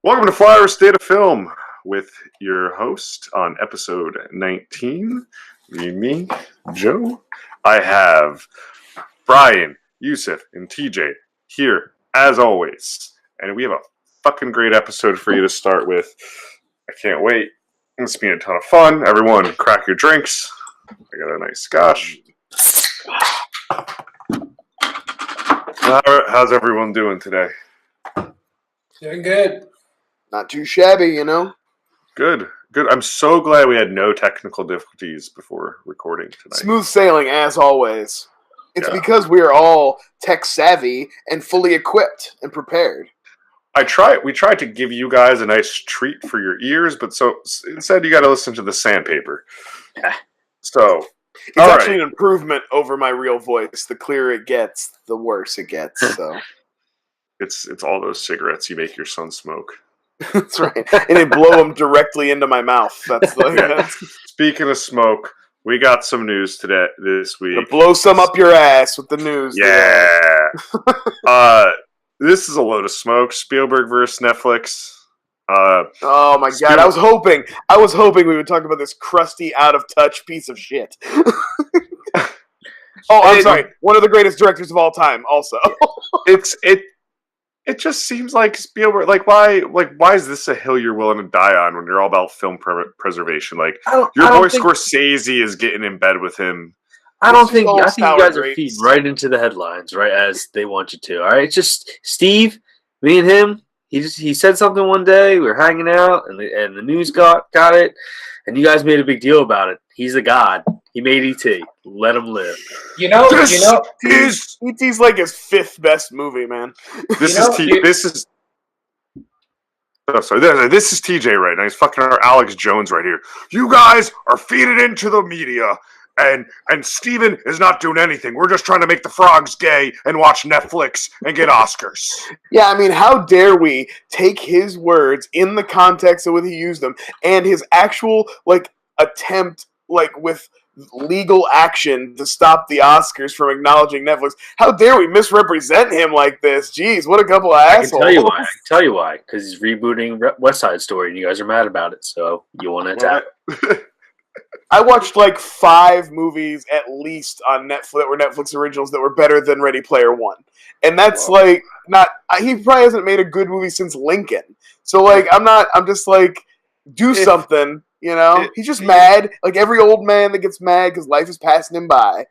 Welcome to Flyover State of Film with your host on episode 19, me, Joe. I have Brian, Yusuf, and TJ here as always. And we have a fucking great episode for you to start with. I can't wait. It's been a ton of fun. Everyone, crack your drinks. I got a nice scotch. How's everyone doing today? Doing good. Not too shabby, you know? Good. I'm so glad we had no technical difficulties before recording tonight. Smooth sailing, as always. It's because we are all tech savvy and fully equipped and prepared. We tried to give you guys a nice treat for your ears, but so instead you got to listen to the sandpaper. So, it's actually an improvement over my real voice. The clearer it gets, the worse it gets. So it's all those cigarettes you make your son smoke. That's right, and they blow them directly into my mouth. That's like Speaking of smoke, we got some news this week. Blow some up your ass with the news. Yeah. This is a load of smoke. Spielberg versus Netflix. Oh my god! I was hoping we would talk about this crusty, out of touch piece of shit. I'm sorry. One of the greatest directors of all time. Also, It just seems like Spielberg. Why is this a hill you're willing to die on when you're all about film preservation? Your boy Scorsese is getting in bed with him. I think you guys are feeding right into the headlines, right as they want you to. All right, just Steve, me and him. He said something one day. We were hanging out, and the news got it, and you guys made a big deal about it. He's a god. He made E.T. Let him live. E.T.'s like his fifth best movie, man. This is TJ right now. He's fucking our Alex Jones right here. You guys are feeding into the media, and Steven is not doing anything. We're just trying to make the frogs gay and watch Netflix and get Oscars. Yeah, I mean, how dare we take his words in the context of what he used them and his actual attempt with legal action to stop the Oscars from acknowledging Netflix. How dare we misrepresent him like this? Jeez, what a couple of assholes. I can tell you why. Because he's rebooting West Side Story and you guys are mad about it. So you want to attack. I watched 5 movies at least on Netflix that were Netflix originals that were better than Ready Player One. And that's he probably hasn't made a good movie since Lincoln. So I'm just do something. You know, he's just mad, like every old man that gets mad because life is passing him by.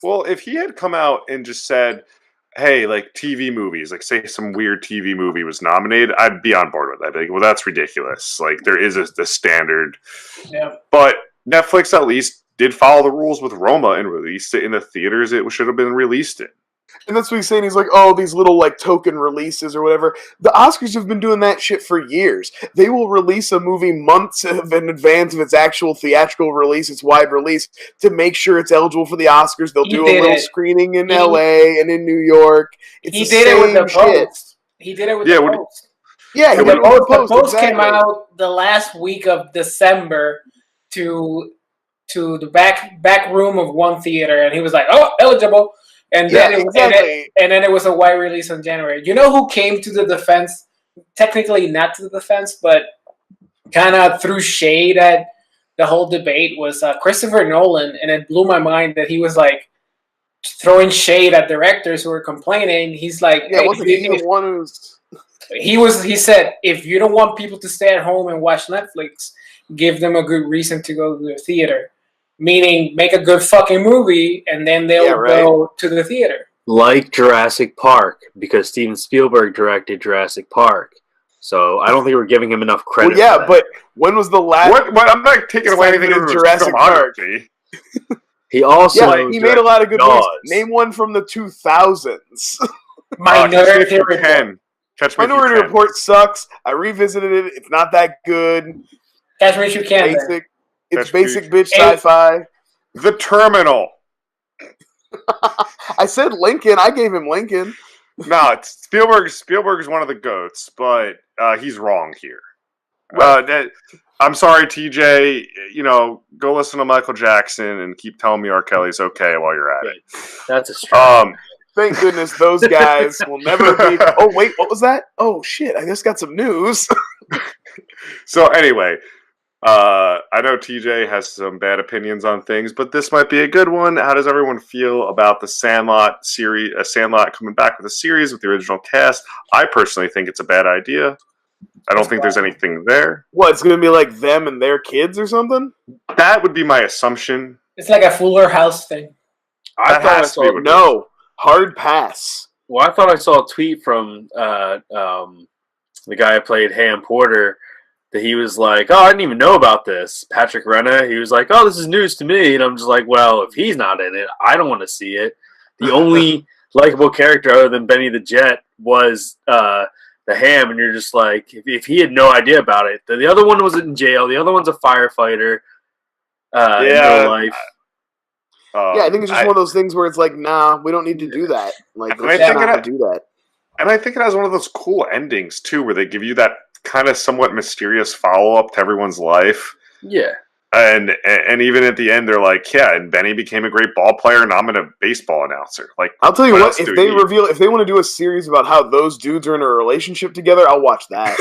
Well, if he had come out and just said, hey, TV movies, say some weird TV movie was nominated, I'd be on board with that. I'd be like, well, that's ridiculous. There is the standard. Yeah. But Netflix at least did follow the rules with Roma and released it in the theaters it should have been released in. And that's what he's saying. He's like, oh, these little token releases or whatever. The Oscars have been doing that shit for years. They will release a movie months in advance of its actual theatrical release, its wide release, to make sure it's eligible for the Oscars. They'll do a little screening in LA and in New York. He did it with the Post. He did it with the Post. Yeah, he did it with the Post. The Post came out the last week of December to the back room of one theater, and he was like, "Oh, eligible." And then it was a wide release in January. You know who came to the defense? Technically not to the defense, but kind of threw shade at the whole debate was Christopher Nolan, and it blew my mind that he was throwing shade at directors who were complaining. He's like, yeah, wasn't he the one who's... He said, if you don't want people to stay at home and watch Netflix, give them a good reason to go to the theater. Meaning, make a good fucking movie, and then they'll go to the theater. Like Jurassic Park, because Steven Spielberg directed Jurassic Park. So I don't think we're giving him enough credit. Well, yeah, but when was the last... What? I'm not taking away anything from Jurassic Park. He also... Yeah, he made a lot of good movies. Name one from the 2000s. Minority Report. Minority Report sucks. I revisited it. It's not that good. Catch Me If You Can. It's basic bitch sci-fi. The Terminal. I said Lincoln. I gave him Lincoln. No, Spielberg is one of the GOATs, but he's wrong here. I'm sorry, TJ. Go listen to Michael Jackson and keep telling me R. Kelly's okay while you're at it. That's a strong. Thank goodness those guys will never be... Oh, wait, what was that? Oh, shit, I just got some news. So anyway, I know TJ has some bad opinions on things, but this might be a good one. How does everyone feel about the Sandlot series? Sandlot coming back with a series with the original cast. I personally think it's a bad idea. I don't think there's anything there. What, it's going to be like them and their kids or something? That would be my assumption. It's like a Fuller House thing. No, hard pass. Well, I thought I saw a tweet from the guy who played Ham Porter that he was like, "Oh, I didn't even know about this." Patrick Renna. He was like, "Oh, this is news to me," and I'm just like, "Well, if he's not in it, I don't want to see it." The only likable character other than Benny the Jet was the Ham, and you're just like, if he had no idea about it, the other one was in jail. The other one's a firefighter. In real life. I think it's just one of those things where it's like, nah, we don't need to do that. Like, let's not do that. And I think it has one of those cool endings too, where they give you that kind of somewhat mysterious follow-up to everyone's life. Yeah. And even at the end, they're like, yeah, and Benny became a great ball player, and I'm a baseball announcer. Like, I'll tell you what, if they want to do a series about how those dudes are in a relationship together, I'll watch that.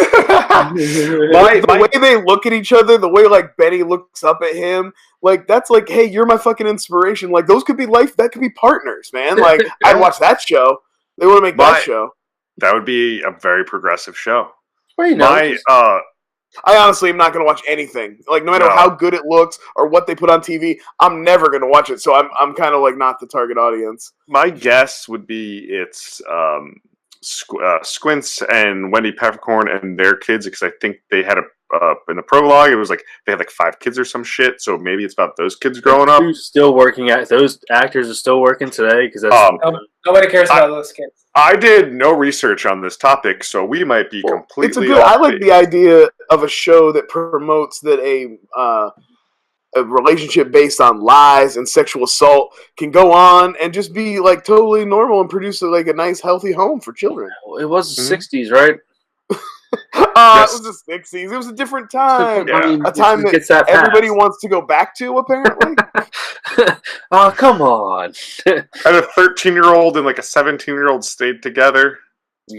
The way they look at each other, the way like Benny looks up at him, like that's like, hey, you're my fucking inspiration. Like those could be that could be partners, man. Like I'd watch that show. They want to make that show. That would be a very progressive show. I honestly am not going to watch anything. Like, no matter how good it looks or what they put on TV, I'm never going to watch it. So I'm kind of like not the target audience. My guess would be it's Squints and Wendy Peppercorn and their kids, because I think they had in the prologue, it was like they had like 5 kids or some shit. So maybe it's about those kids growing up. Still working those actors are still working today because nobody cares about those kids. I did no research on this topic, so we might be completely. I like the idea of a show that promotes that a relationship based on lies and sexual assault can go on and just be like totally normal and produce like a nice healthy home for children. It was the 60s, right? Yes. It was the 60s. It was a different time. Yeah. A time that everybody wants to go back to, apparently. Oh, come on. And a 13-year-old and like a 17-year-old stayed together.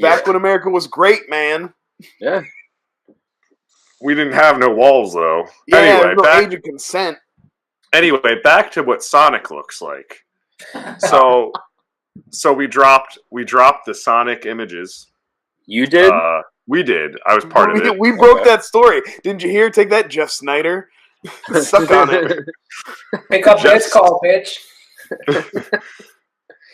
Back when America was great, man. Yeah. We didn't have no walls, though. Yeah, anyway, no age of consent. Anyway, back to what Sonic looks like. So we dropped the Sonic images. You did? We did. I was part of it. We broke that story. Didn't you hear? Take that, Jeff Snyder. Suck on it. Pick up this call, bitch.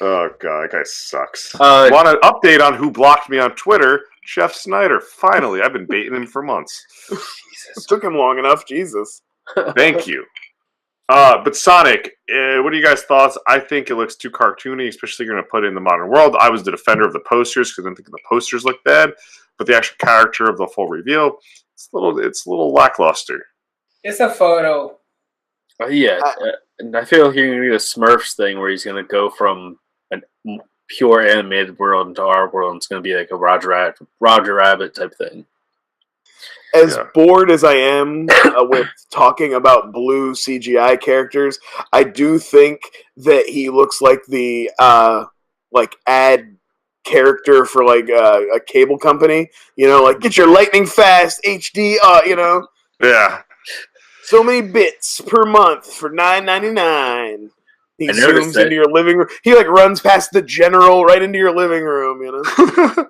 Oh, God, that guy sucks. Want an update on who blocked me on Twitter? Jeff Snyder. Finally. I've been baiting him for months. It took him long enough. Jesus. Thank you. But Sonic, what are you guys' thoughts? I think it looks too cartoony, especially you're going to put it in the modern world. I was the defender of the posters because I didn't think the posters looked bad, but the actual character of the full reveal, it's a little lackluster. It's a photo. And I feel like you're going to do a Smurfs thing where he's going to go from a pure animated world into our world, and it's going to be like a Roger Rabbit type thing. As bored as I am with talking about blue CGI characters, I do think that he looks like the ad character for like a cable company. You know, like get your lightning fast HD. You know. Yeah. So many bits per month for $9.99. He zooms into your living room. He like runs past the general right into your living room. You know.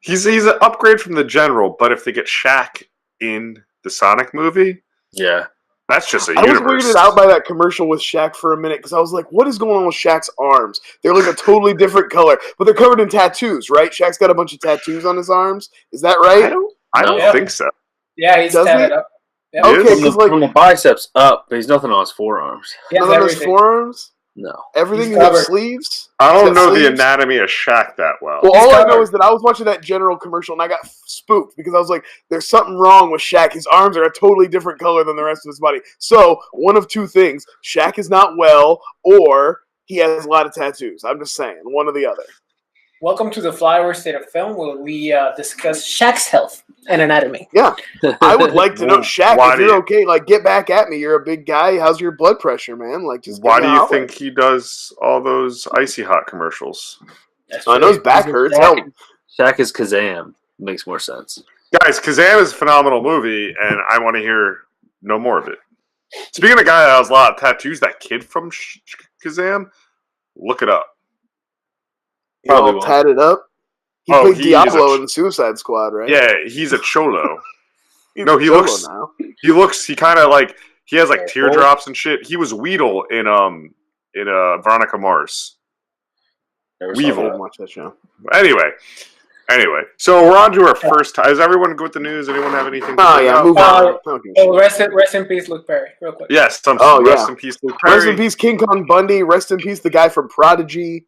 He's an upgrade from the General, but if they get Shaq in the Sonic movie, that's just a universe. I was weirded out by that commercial with Shaq for a minute because I was like, what is going on with Shaq's arms? They're like a totally different color, but they're covered in tattoos, right? Shaq's got a bunch of tattoos on his arms. Is that right? I don't think so. Yeah, he's tatted up. Yeah. Okay, from the biceps up, but he's nothing on his forearms. Nothing on his forearms? No. Everything in his sleeves? I don't know the anatomy of Shaq that well. Well, all I know is that I was watching that General commercial and I got spooked because I was like, there's something wrong with Shaq. His arms are a totally different color than the rest of his body. So, one of two things. Shaq is not well or he has a lot of tattoos. I'm just saying. One or the other. Welcome to the Flyover State of Film, where we discuss Shaq's health and anatomy. Yeah. I would like to know, Shaq, if you're okay, like, get back at me. You're a big guy. How's your blood pressure, man? Like, just why do you think he does all those Icy Hot commercials? I know his back hurts. Shaq is Kazam. Makes more sense. Guys, Kazam is a phenomenal movie, and I want to hear no more of it. Speaking of a guy that has a lot of tattoos, that kid from Kazam, look it up. He all tatted up. He played Diablo in the Suicide Squad, right? Yeah, he's a cholo. He looks. Now. He kind of like he has like teardrops and shit. He was Weedle in Veronica Mars. Weevil. Watch that show. Anyway, so we're on to our first time. Is everyone good with the news? Anyone have anything? Move on. Rest in peace, Luke Perry. Real quick. Yes. Rest in peace, Luke Perry. Rest in peace, King Kong Bundy. Rest in peace, the guy from Prodigy.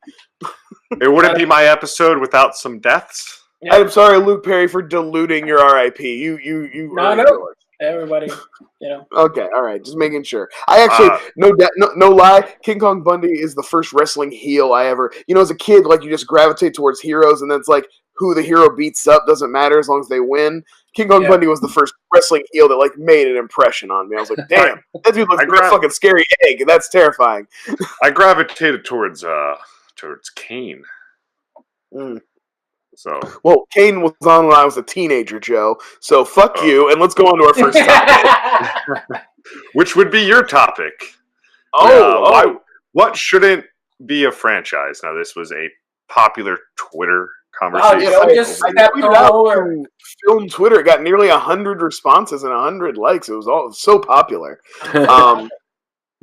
It wouldn't be my episode without some deaths. Yeah. I'm sorry, Luke Perry, for diluting your RIP. You. No. Everybody, Okay, all right, just making sure. I actually, no lie, King Kong Bundy is the first wrestling heel I ever. As a kid, like you just gravitate towards heroes, and then it's like who the hero beats up doesn't matter as long as they win. King Kong Bundy was the first wrestling heel that like made an impression on me. I was like, damn, that dude looks like a fucking scary egg. That's terrifying. I gravitated towards Kane. So Kane was on when I was a teenager, Joe. So fuck you, and let's go on to our first topic. Which would be your topic. What shouldn't be a franchise? Now, this was a popular Twitter conversation. I tweeted out on film Twitter. It got nearly 100 responses and 100 likes. It was so popular.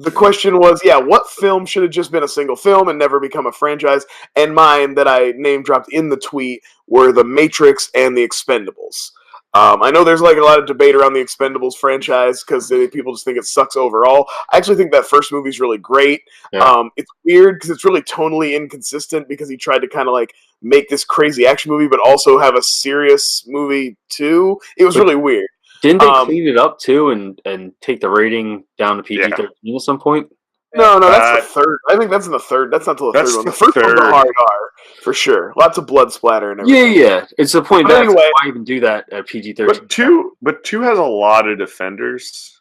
The question was, what film should have just been a single film and never become a franchise? And mine that I name dropped in the tweet were The Matrix and The Expendables. I know there's like a lot of debate around the Expendables franchise because people just think it sucks overall. I actually think that first movie's really great. Yeah. It's weird because it's really tonally inconsistent because he tried to kind of like make this crazy action movie but also have a serious movie too. It was really weird. Didn't they clean it up too and take the rating down to PG-13 at some point? No, that's the third. I think that's in the third. That's not till the third one. The first one's a hard R, for sure. Lots of blood splatter and everything. Yeah. It's the point that why even do that at PG-13. But two has a lot of defenders.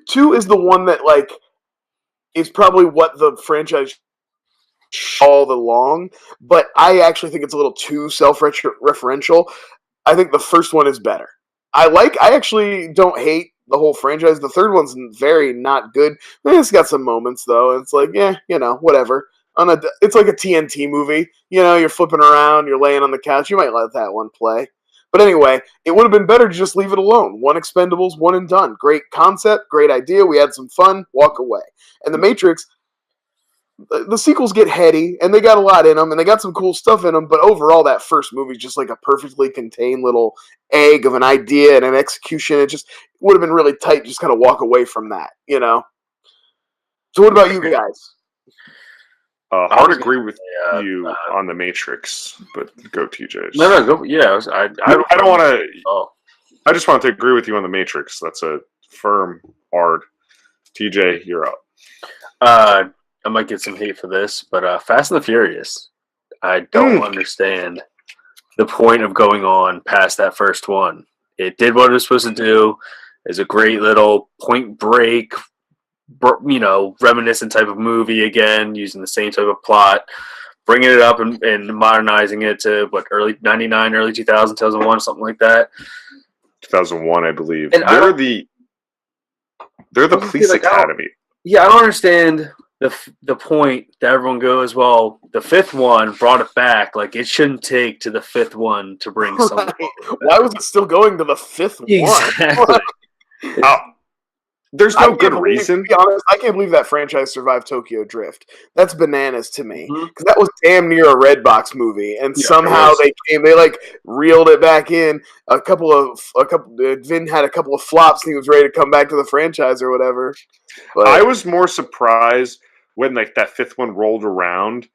2 is the one that like is probably what the franchise all along. But I actually think it's a little too self-referential. I think the first one is better. I actually don't hate the whole franchise. The third one's very not good. It's got some moments though. It's like, whatever. It's like a TNT movie. You're flipping around, you're laying on the couch. You might let that one play. But anyway, it would have been better to just leave it alone. 1 Expendables, 1 and done. Great concept, great idea. We had some fun. Walk away. And The Matrix. The sequels get heady, and they got a lot in them, and they got some cool stuff in them, but overall, that first movie is just like a perfectly contained little egg of an idea and an execution. It would have been really tight, just kind of walk away from that, So what about you guys? I would agree with you on The Matrix, but go TJ. No, go. Yeah, I don't want to. Oh. I just wanted to agree with you on The Matrix. That's a firm, hard. TJ, you're up. I might get some hate for this, but Fast and the Furious, I don't understand the point of going on past that first one. It did what it was supposed to do. It's a great little Point Break, reminiscent type of movie again, using the same type of plot, bringing it up and modernizing it to, early 99, early 2000, 2001, something like that. 2001, I believe. And they're the police academy. I don't understand the point that everyone goes, well, the fifth one brought it back. Like, it shouldn't take to the fifth one to bring someone. Why was it still going to the fifth one? There's no good reason. To be honest, I can't believe that franchise survived Tokyo Drift. That's bananas to me, because that was damn near a Redbox movie, and somehow they reeled it back in. Vin had a couple of flops, and he was ready to come back to the franchise or whatever. But I was more surprised when that fifth one rolled around,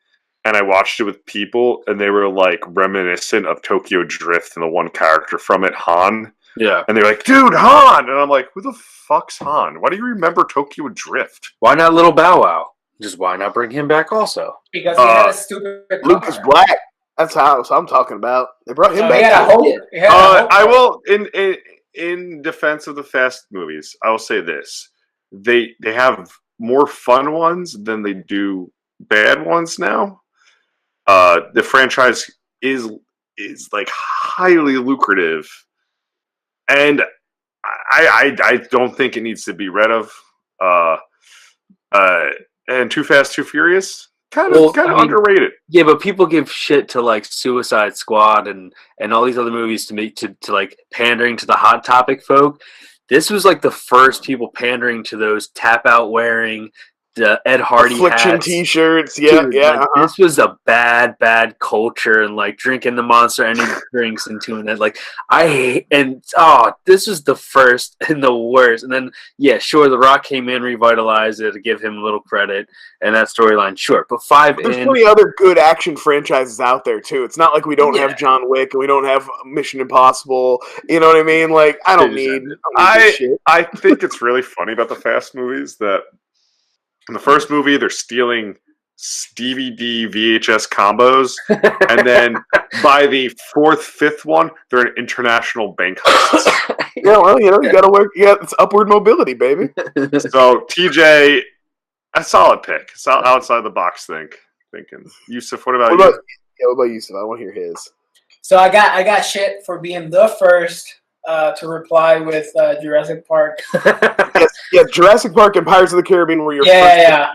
and I watched it with people, and they were reminiscent of Tokyo Drift, and the one character from it, Han. Yeah. And they're like, dude, Han! And I'm like, who the fuck's Han? Why do you remember Tokyo Drift? Why not Little Bow Wow? Just why not bring him back also? Because he had a stupid Lucas Black. That's how I'm talking about. They brought him back. I will, in defense of the Fast movies, I will say this. They have more fun ones than they do bad ones now. The franchise is highly lucrative And I don't think it needs to be read of. And Too Fast, Too Furious, kind of underrated. Yeah, but people give shit to like Suicide Squad and all these other movies to like pandering to the Hot Topic folk. This was like the first people pandering to those tap out wearing the Ed Hardy Affliction hats. T-shirts. Dude, like, this was a bad culture, and like drinking the Monster Energy drinks and doing that. Like this was the first and the worst. And then The Rock came in, revitalized it, to give him a little credit, and that storyline, sure. But there's plenty other good action franchises out there too. It's not like we don't have John Wick and we don't have Mission Impossible. You know what I mean? Like I don't need this shit. I think it's really funny about the Fast movies that. In the first movie, they're stealing DVD, VHS combos, and then by the fourth, fifth one, they're in international bank heists. Yeah, well, you gotta work. Yeah, it's upward mobility, baby. So, TJ, a solid pick. Outside the box thinking. Yusuf, what about you? What about Yusuf? I want to hear his. So I got shit for being the first to reply with Jurassic Park. Yes, Jurassic Park and Pirates of the Caribbean were your first. Yeah.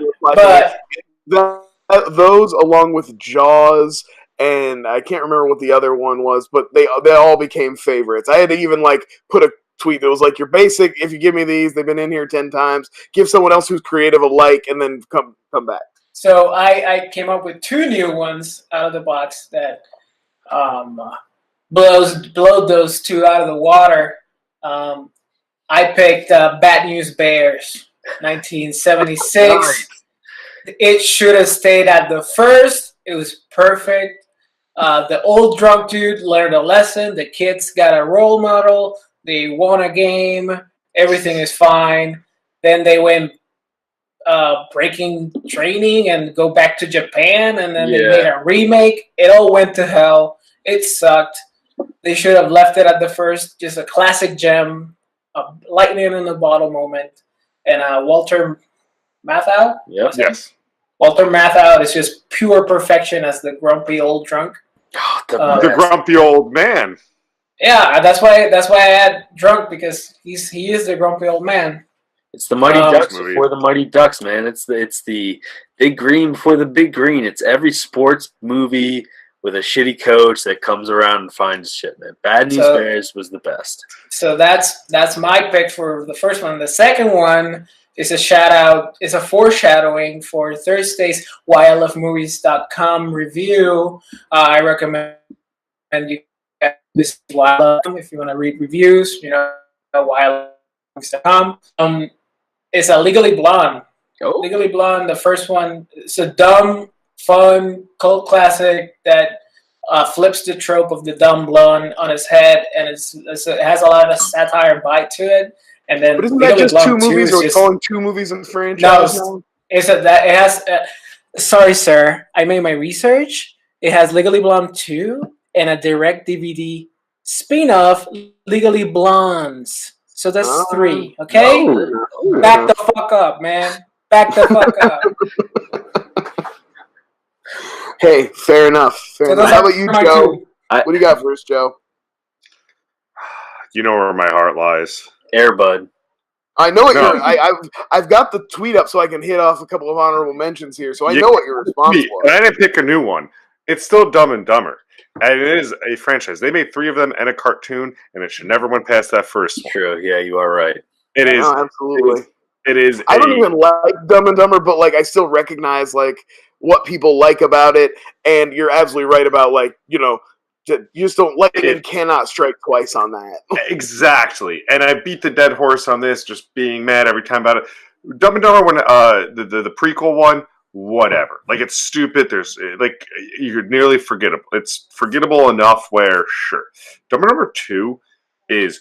But those, along with Jaws, and I can't remember what the other one was, but they all became favorites. I had to even like put a tweet that was like, "You're basic. If you give me these, they've been in here 10 times. Give someone else who's creative a like, and then come back." So I came up with 2 new ones out of the box that blow those 2 out of the water. I picked Bad News Bears, 1976. Nice. It should have stayed at the first. It was perfect. The old drunk dude learned a lesson. The kids got a role model. They won a game. Everything is fine. Then they went breaking training and go back to Japan, and then they made a remake. It all went to hell. It sucked. They should have left it at the first. Just a classic gem, a lightning in the bottle moment. And Walter Matthau? Yes. Walter Matthau is just pure perfection as the grumpy old drunk. The grumpy old man. Yeah, that's why I had drunk, because he is the grumpy old man. It's the Mighty Ducks before the Mighty Ducks, man. It's the big green before the big green. It's every sports movie with a shitty coach that comes around and finds shit, man. Bad News Bears was the best. So that's my pick for the first one. The second one is a shout out. It's a foreshadowing for Thursday's whyIlovemovies.com review. I recommend you get this if you want to read reviews. whyIlovemovies.com. It's a Legally Blonde. Oh. Legally Blonde, the first one. It's a dumb, fun cult classic that flips the trope of the dumb blonde on his head, and it has a lot of satire bite to it. And then, but isn't that just 2 movies? Or calling 2 movies in the franchise? No, it has. Sorry, sir. I made my research. It has Legally Blonde 2 and a direct DVD spin-off, Legally Blondes. So that's 3. Okay, back the fuck up, man. Back the fuck up. Hey, fair enough. How about you, Joe? What do you got for us, Joe? You know where my heart lies. Airbud. I know what I've got the tweet up so I can hit off a couple of honorable mentions here, so I know what your response was. I didn't pick a new one. It's still Dumb and Dumber. And it is a franchise. They made 3 of them and a cartoon, and it should never went past that first one. True. Yeah, you are right. It is. Absolutely. It is. I don't even like Dumb and Dumber, but like I still recognize like what people like about it, and you're absolutely right about like, you just don't like it and cannot strike twice on that. Exactly. And I beat the dead horse on this, just being mad every time about it. Dumb and Dumber, when the prequel one, whatever. Like, it's stupid. There's like, you're nearly forgettable. It's forgettable enough where, sure. Dumb and Dumber 2 is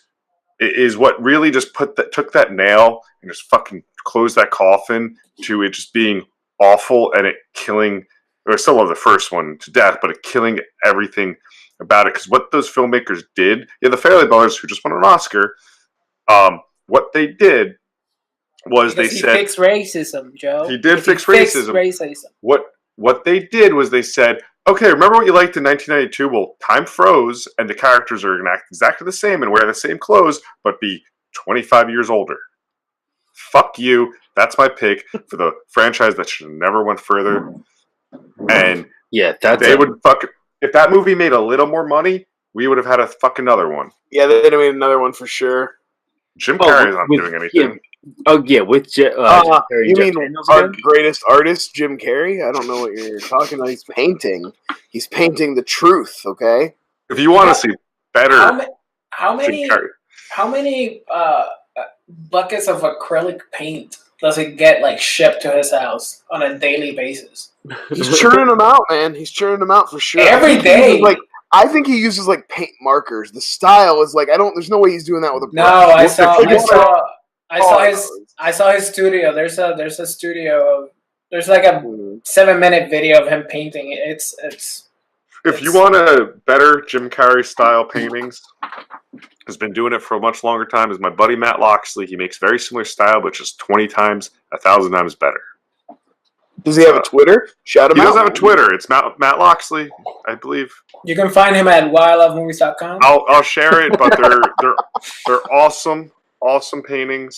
what really just took that nail and just fucking closed that coffin to it just being awful and it killing, or I still love the first one to death, but it killing everything about it. Because what those filmmakers did, the Farrelly brothers, who just won an Oscar, what they did was he fixed racism, Joe. He did fix racism. Racism. What they did was they said, Okay, remember what you liked in 1992? Well, time froze, and the characters are going to act exactly the same and wear the same clothes, but be 25 years older. Fuck you. That's my pick for the franchise that should have never went further. And yeah, they would fuck. If that movie made a little more money, we would have had a fuck another one. Yeah, they'd have made another one for sure. Jim Carrey's not doing anything. With Jim Carrey. You mean our greatest artist, Jim Carrey? I don't know what you're talking about. He's painting. He's painting the truth. Okay. If you want to see better, how many buckets of acrylic paint does it get like shipped to his house on a daily basis? He's churning them out, man. He's churning them out for sure. Every day. I think he uses like paint markers. The style is like there's no way he's doing that with a brush. No, I saw his studio. There's a studio. There's like a 7-minute video of him painting. If you want a better Jim Carrey style paintings, has been doing it for a much longer time, is my buddy Matt Loxley. He makes very similar style, but just 20 times, 1,000 times better. Does he have a Twitter? Shout him out. He does have a Twitter. It's Matt Loxley, I believe. You can find him at whylovemovies.com. I'll share it, but they're awesome paintings.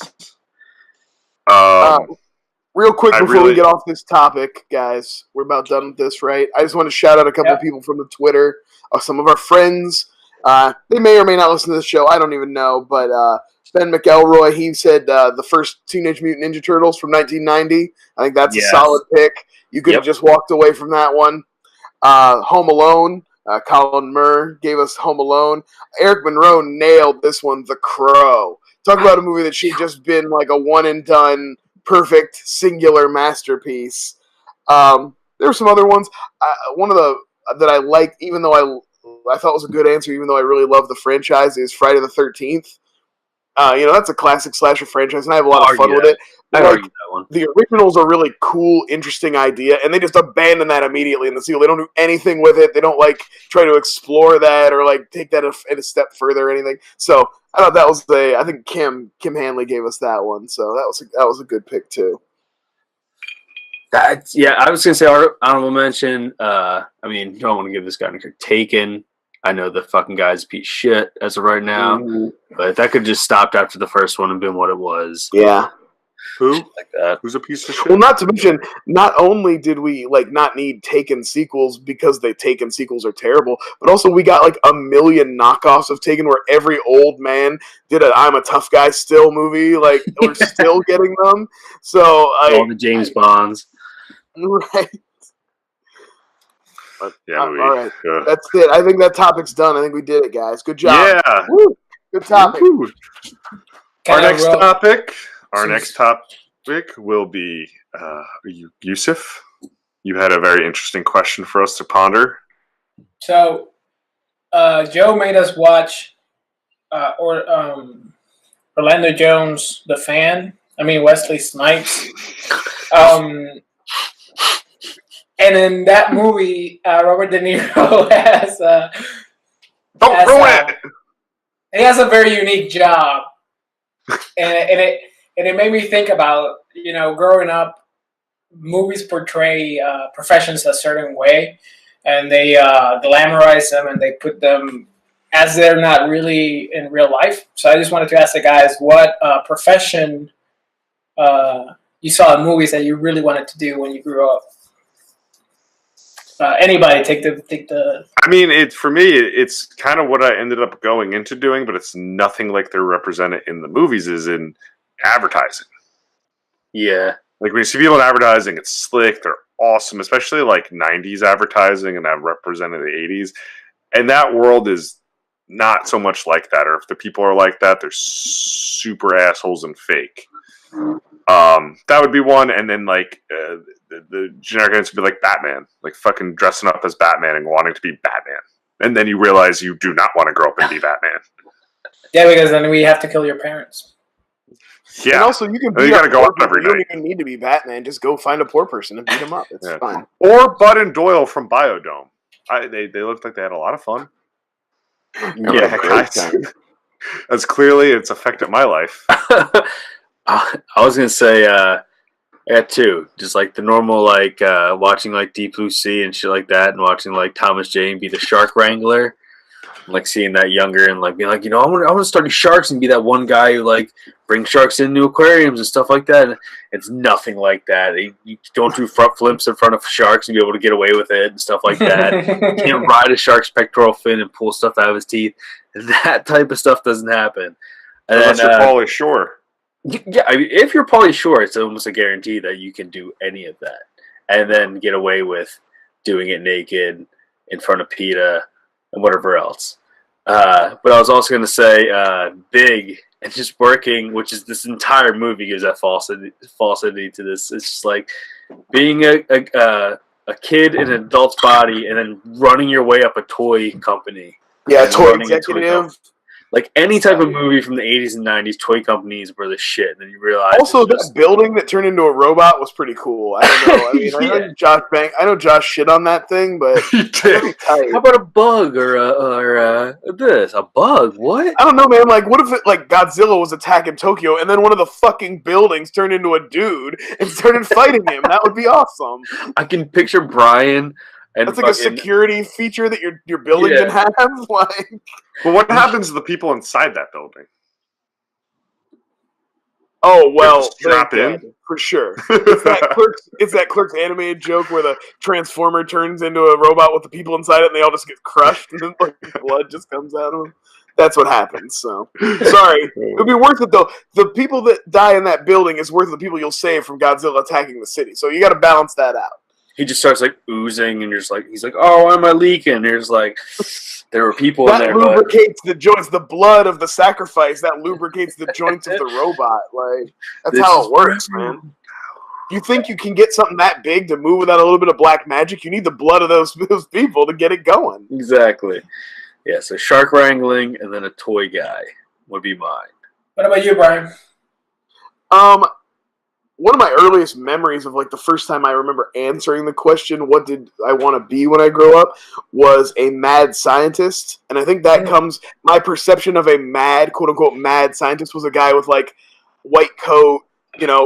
Real quick before we get off this topic, guys, we're about done with this, right? I just want to shout out a couple of people from the Twitter, some of our friends. They may or may not listen to this show. I don't even know, but Ben McElroy, he said the first Teenage Mutant Ninja Turtles from 1990. I think that's a solid pick. You could have just walked away from that one. Home Alone. Colin Murr gave us Home Alone. Eric Monroe nailed this one, The Crow. Talk about a movie that should have just been like a one-and-done, perfect, singular masterpiece. There were some other ones. One of the that I liked, even though I thought was a good answer, even though I really love the franchise, is Friday the 13th. That's a classic slasher franchise, and I have a lot of fun with it. But, the original's a really cool, interesting idea, and they just abandon that immediately in the sequel. They don't do anything with it. They don't try to explore that or take that a step further or anything. So I thought that was I think Kim Hanley gave us that one. So that was a good pick too. I was gonna say honorable mention. Don't want to give this guy a Taken. I know the fucking guy's a piece of shit as of right now, but that could have just stopped after the first one and been what it was. Yeah. Who? Like that. Who's a piece of shit? Well, not to mention, not only did we not need Taken sequels because the Taken sequels are terrible, but also we got a million knockoffs of Taken where every old man did an I'm a Tough Guy Still movie. We're still getting them. So all the James Bonds. Right. All right. That's it. I think that topic's done. I think we did it, guys. Good job. Yeah. Woo. Good topic. Woo. Our next topic will be Yusuf. You had a very interesting question for us to ponder. So, Joe made us watch Orlando Jones, The Fan. Wesley Snipes. And in that movie, Robert De Niro Don't ruin it! He has a very unique job. And it made me think about, growing up, movies portray professions a certain way, and they glamorize them and they put them as they're not really in real life. So I just wanted to ask the guys what profession you saw in movies that you really wanted to do when you grew up. Anybody take the. For me, it's kind of what I ended up going into doing, but it's nothing like they're represented in the movies. Is in advertising. Yeah, when you see people in advertising, it's slick. They're awesome, especially 90s advertising, and I've represented the 80s. And that world is not so much like that. Or if the people are like that, they're super assholes and fake. That would be one, and then the generic answer would be Batman, fucking dressing up as Batman and wanting to be Batman, and then you realize you do not want to grow up and be Batman. Yeah, because then we have to kill your parents. Yeah, and also you gotta go up every night. You don't even need to be Batman. Just go find a poor person and beat him up. It's fine. Or Bud and Doyle from Biodome. They looked like they had a lot of fun. As clearly it's affected my life. I was gonna say I got two. Just like the normal, like watching like Deep Blue Sea and shit like that, and watching like Thomas Jane be the shark wrangler. Like seeing that younger and like being like, I want to study sharks and be that one guy who like brings sharks into aquariums and stuff like that. And it's nothing like that. You don't do front flips in front of sharks and be able to get away with it and stuff like that. You can't ride a shark's pectoral fin and pull stuff out of his teeth. That type of stuff doesn't happen. And unless you're Pauly Shore. Yeah, I mean, if you're Pauly Shore, it's almost a guarantee that you can do any of that and then get away with doing it naked in front of PETA and whatever else. But I was also going to say Big and just working, which is this entire movie gives that falsity to this. It's just like being a kid in an adult's body and then running your way up a toy company. Yeah, toy executive. Like any type of movie from the 80s and 90s, toy companies were the shit. And then you realize also that building that turned into a robot was pretty cool. I don't know. I mean, yeah. I know Josh shit on that thing, but how about a bug or this? A bug? What? I don't know, man. Like, what if like Godzilla was attacking Tokyo and then one of the fucking buildings turned into a dude and started fighting him? That would be awesome. I can picture Brian. And that's like a security feature that your building can have. Like, but what happens to the people inside that building? Oh well, strap in for sure. It's that Clerks animated joke where the Transformer turns into a robot with the people inside it, and they all just get crushed, and then like blood just comes out of them. That's what happens. So sorry, it'd be worth it though. The people that die in that building is worth the people you'll save from Godzilla attacking the city. So you got to balance that out. He just starts like oozing, and he's like, "Oh, why am I leaking?" And there's like, there were people in there. That lubricates the joints, the blood of the sacrifice. That lubricates the joints of the robot. Like that's how it works, man. You think you can get something that big to move without a little bit of black magic? You need the blood of those people to get it going. Exactly. Yeah. So shark wrangling, and then a toy guy would be mine. What about you, Brian? One of my earliest memories of like the first time I remember answering the question, what did I want to be when I grow up, was a mad scientist. And I think that comes, my perception of a mad, quote unquote, mad scientist was a guy with like white coat,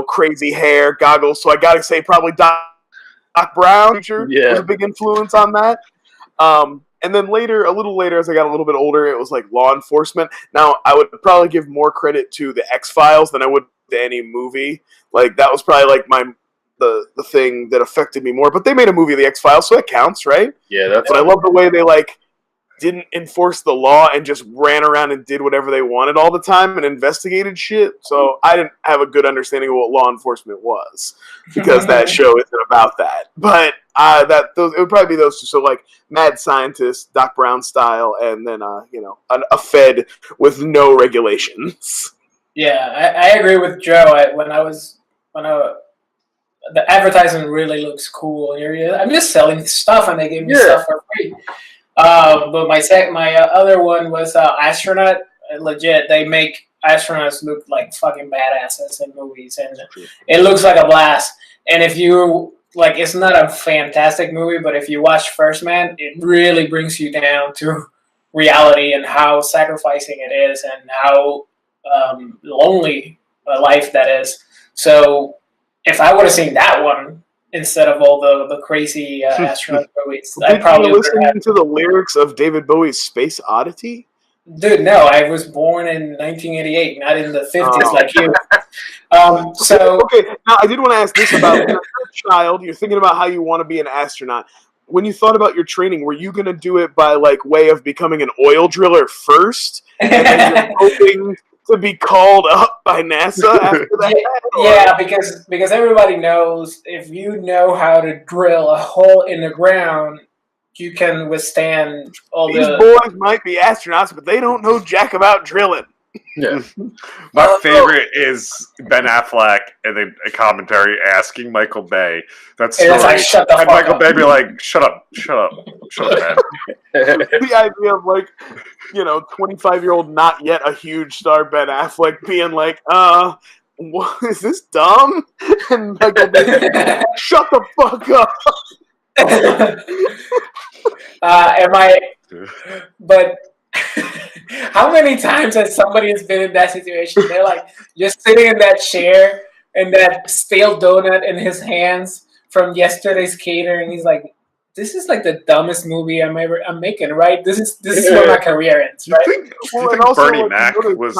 crazy hair, goggles. So I got to say probably Doc Brown was a big influence on that. And then a little later, as I got a little bit older, it was like law enforcement. Now, I would probably give more credit to the X-Files than I would to any movie. Like, that was probably like the thing that affected me more. But they made a movie of the X-Files, so it counts, right? Yeah, that's. But I love the way they like didn't enforce the law and just ran around and did whatever they wanted all the time and investigated shit. So I didn't have a good understanding of what law enforcement was because that show isn't about that. But it would probably be those two. So like mad scientist, Doc Brown style, and then a Fed with no regulations. Yeah, I agree with Joe. The advertising really looks cool. I'm just selling stuff, and they give me stuff for free. But my other one was astronaut. Legit, they make astronauts look like fucking badasses in movies, and it looks like a blast. And if you like, it's not a fantastic movie, but if you watch First Man, it really brings you down to reality and how sacrificing it is, and how lonely a life that is. So if I would have seen that one instead of all the crazy astronaut movies, I probably would have listened to the lyrics of David Bowie's Space Oddity. Dude, no, I was born in 1988, not in the 50s like you. Okay, now I did want to ask this about when you're a child, you're thinking about how you want to be an astronaut. When you thought about your training, were you going to do it by like way of becoming an oil driller first, and then you're hoping to be called up by NASA after that? Yeah, because everybody knows if you know how to drill a hole in the ground, you can withstand all These boys might be astronauts, but they don't know jack about drilling. Yeah. My favorite is Ben Affleck and then a commentary asking Michael Bay that story. Like, shut the fuck Michael up. Bay be like, shut up, man. The idea of like, 25-year-old not yet a huge star Ben Affleck being like, what, is this dumb? And Michael Bay, shut the fuck up. But how many times has somebody been in that situation? They're like just sitting in that chair and that stale donut in his hands from yesterday's cater, and he's like, "This is like the dumbest movie I'm making, right? This is where my career ends, right?" Do you think Bernie Mac was?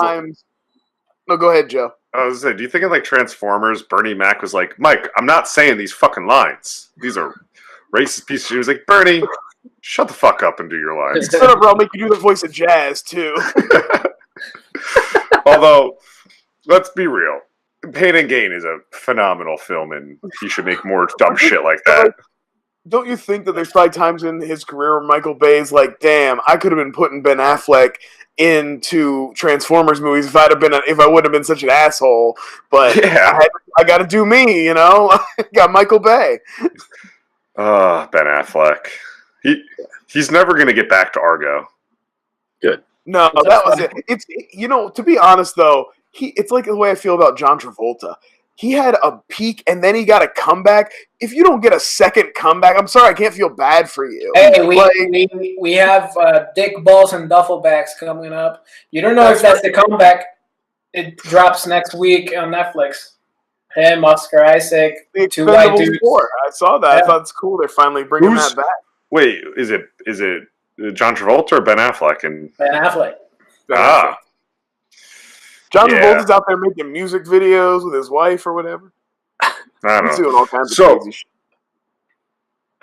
No, go ahead, Joe. I was saying, do you think in like Transformers, Bernie Mac was like, Mike, I'm not saying these fucking lines. These are racist pieces. He was like, Bernie, shut the fuck up and do your lines. Shut up, bro. I'll make you do the voice of Jazz too. Although, let's be real, Pain and Gain is a phenomenal film, and he should make more dumb shit like that. Don't you think that there's probably times in his career where Michael Bay's like, damn, I could have been putting Ben Affleck into Transformers movies if I wouldn't have been such an asshole, but yeah. I got to do me, you know. Got Michael Bay. Ben Affleck. He's never going to get back to Argo. Good. No, that was it. It's to be honest though, it's like the way I feel about John Travolta. He had a peak and then he got a comeback. If you don't get a second comeback, I'm sorry, I can't feel bad for you. Hey, we have Dick Balls and Duffel Bags coming up. You don't know if that's the comeback. It drops next week on Netflix. Him, Oscar Isaac, two white dudes. I saw that. Yeah. I thought it's cool. They're finally bringing that back. Wait, is it John Travolta or Ben Affleck? Ben Affleck. John Travolta's out there making music videos with his wife or whatever. I don't know. He's doing all kinds of crazy shit.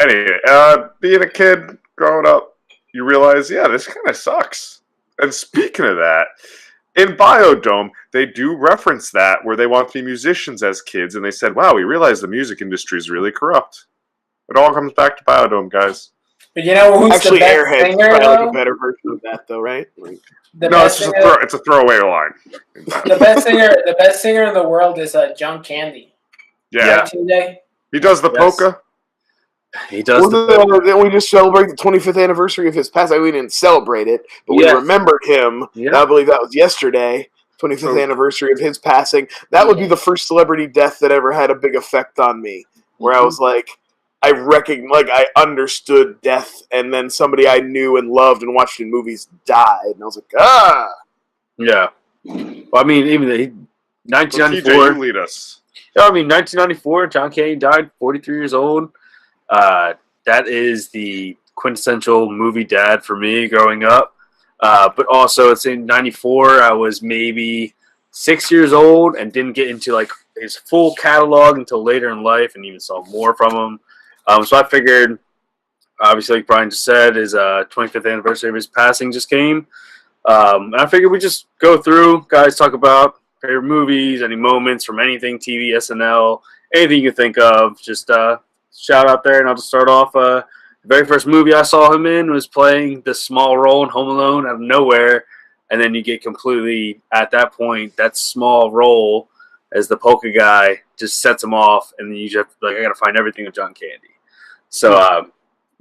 Anyway, being a kid growing up, you realize, this kind of sucks. And speaking of that, in Biodome, they do reference that where they want to be musicians as kids, and they said, wow, we realize the music industry is really corrupt. It all comes back to Biodome, guys. But you know who's actually the best Airhead's singer, probably though? like a better version of that, though, right? It's a throwaway line. The best singer in the world is John Candy. Yeah. Right, he does the polka. He does. Didn't we just celebrate the 25th anniversary of his passing? We didn't celebrate it, but we remembered him. Yeah. I believe that was yesterday, 25th anniversary of his passing. That would be the first celebrity death that ever had a big effect on me, where I was like, I understood death, and then somebody I knew and loved and watched in movies died, and I was like, Yeah. Well, I mean, even 1994. TJ, you lead us. Yeah, I mean, 1994, John Candy died, 43 years old. That is the quintessential movie dad for me growing up. But also, it's in 94, I was maybe 6 years old and didn't get into like his full catalog until later in life, and even saw more from him. So I figured, obviously, like Brian just said, his 25th anniversary of his passing just came. And I figured we just go through, guys, talk about favorite movies, any moments from anything, TV, SNL, anything you can think of. Just shout out there, and I'll just start off. The very first movie I saw him in was playing the small role in Home Alone out of nowhere. And then you get completely, at that point, that small role as the polka guy just sets him off. And then you just, I got to find everything with John Candy. So,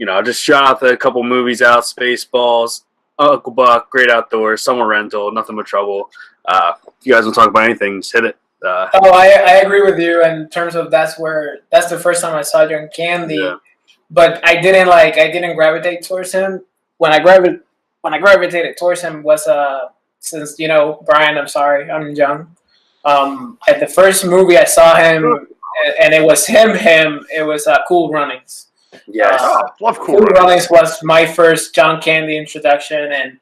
I'll just shout out a couple movies out, Spaceballs, Uncle Buck, Great Outdoors, Summer Rental, Nothing But Trouble. If you guys want to talk about anything, just hit it. I agree with you in terms of that's the first time I saw John Candy. Yeah. But I didn't gravitate towards him. When I gravitated towards him was since Brian, I'm sorry, I'm young. At the first movie I saw him, and it was him. It was Cool Runnings. Yes, love Cool Runnings was my first John Candy introduction, and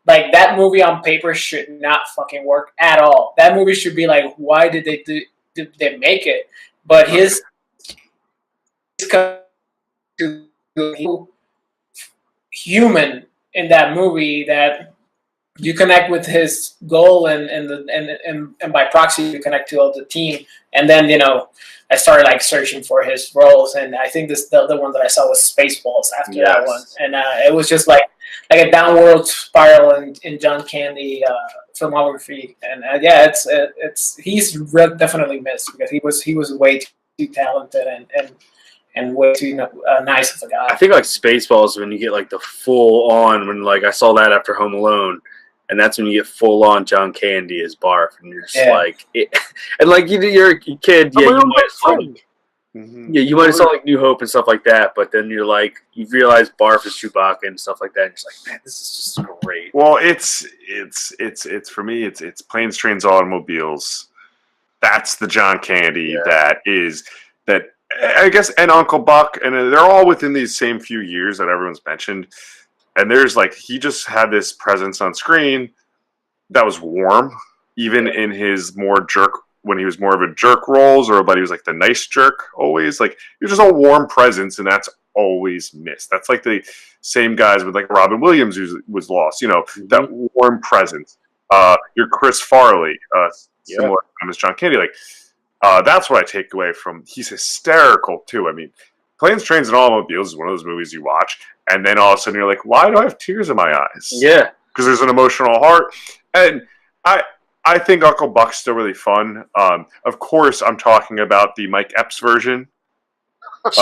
like that movie on paper should not fucking work at all. That movie should be like, why did they make it? But his human in that movie that you connect with his goal and by proxy you connect to all the team. And then I started like searching for his roles, and I think the other one that I saw was Spaceballs after that one, and it was just like a downward spiral in John Candy filmography, and he's definitely missed because he was way too talented and way too nice of a guy. I think like Spaceballs when you get like the full on when like I saw that after Home Alone. And that's when you get full on John Candy as Barf, and you're just like, and like you're a kid, you might have saw like New Hope and stuff like that, but then you're like, you realize Barf is Chewbacca and stuff like that, and you're just like, man, this is just great. Well, it's for me, it's Planes, Trains, Automobiles, That's the John Candy that I guess, and Uncle Buck, and they're all within these same few years that everyone's mentioned. And there's he just had this presence on screen that was warm, even in his when he was more of a jerk roles, but he was the nice jerk always. He was just a warm presence, and that's always missed. That's the same guys with Robin Williams, who was lost. That warm presence. Your Chris Farley, similar as John Candy. That's what I take away from. He's hysterical too. I mean, Planes, Trains, and Automobiles is one of those movies you watch, and then all of a sudden you're like, why do I have tears in my eyes? Yeah, because there's an emotional heart, and I think Uncle Buck's still really fun. Of course, I'm talking about the Mike Epps version. Don't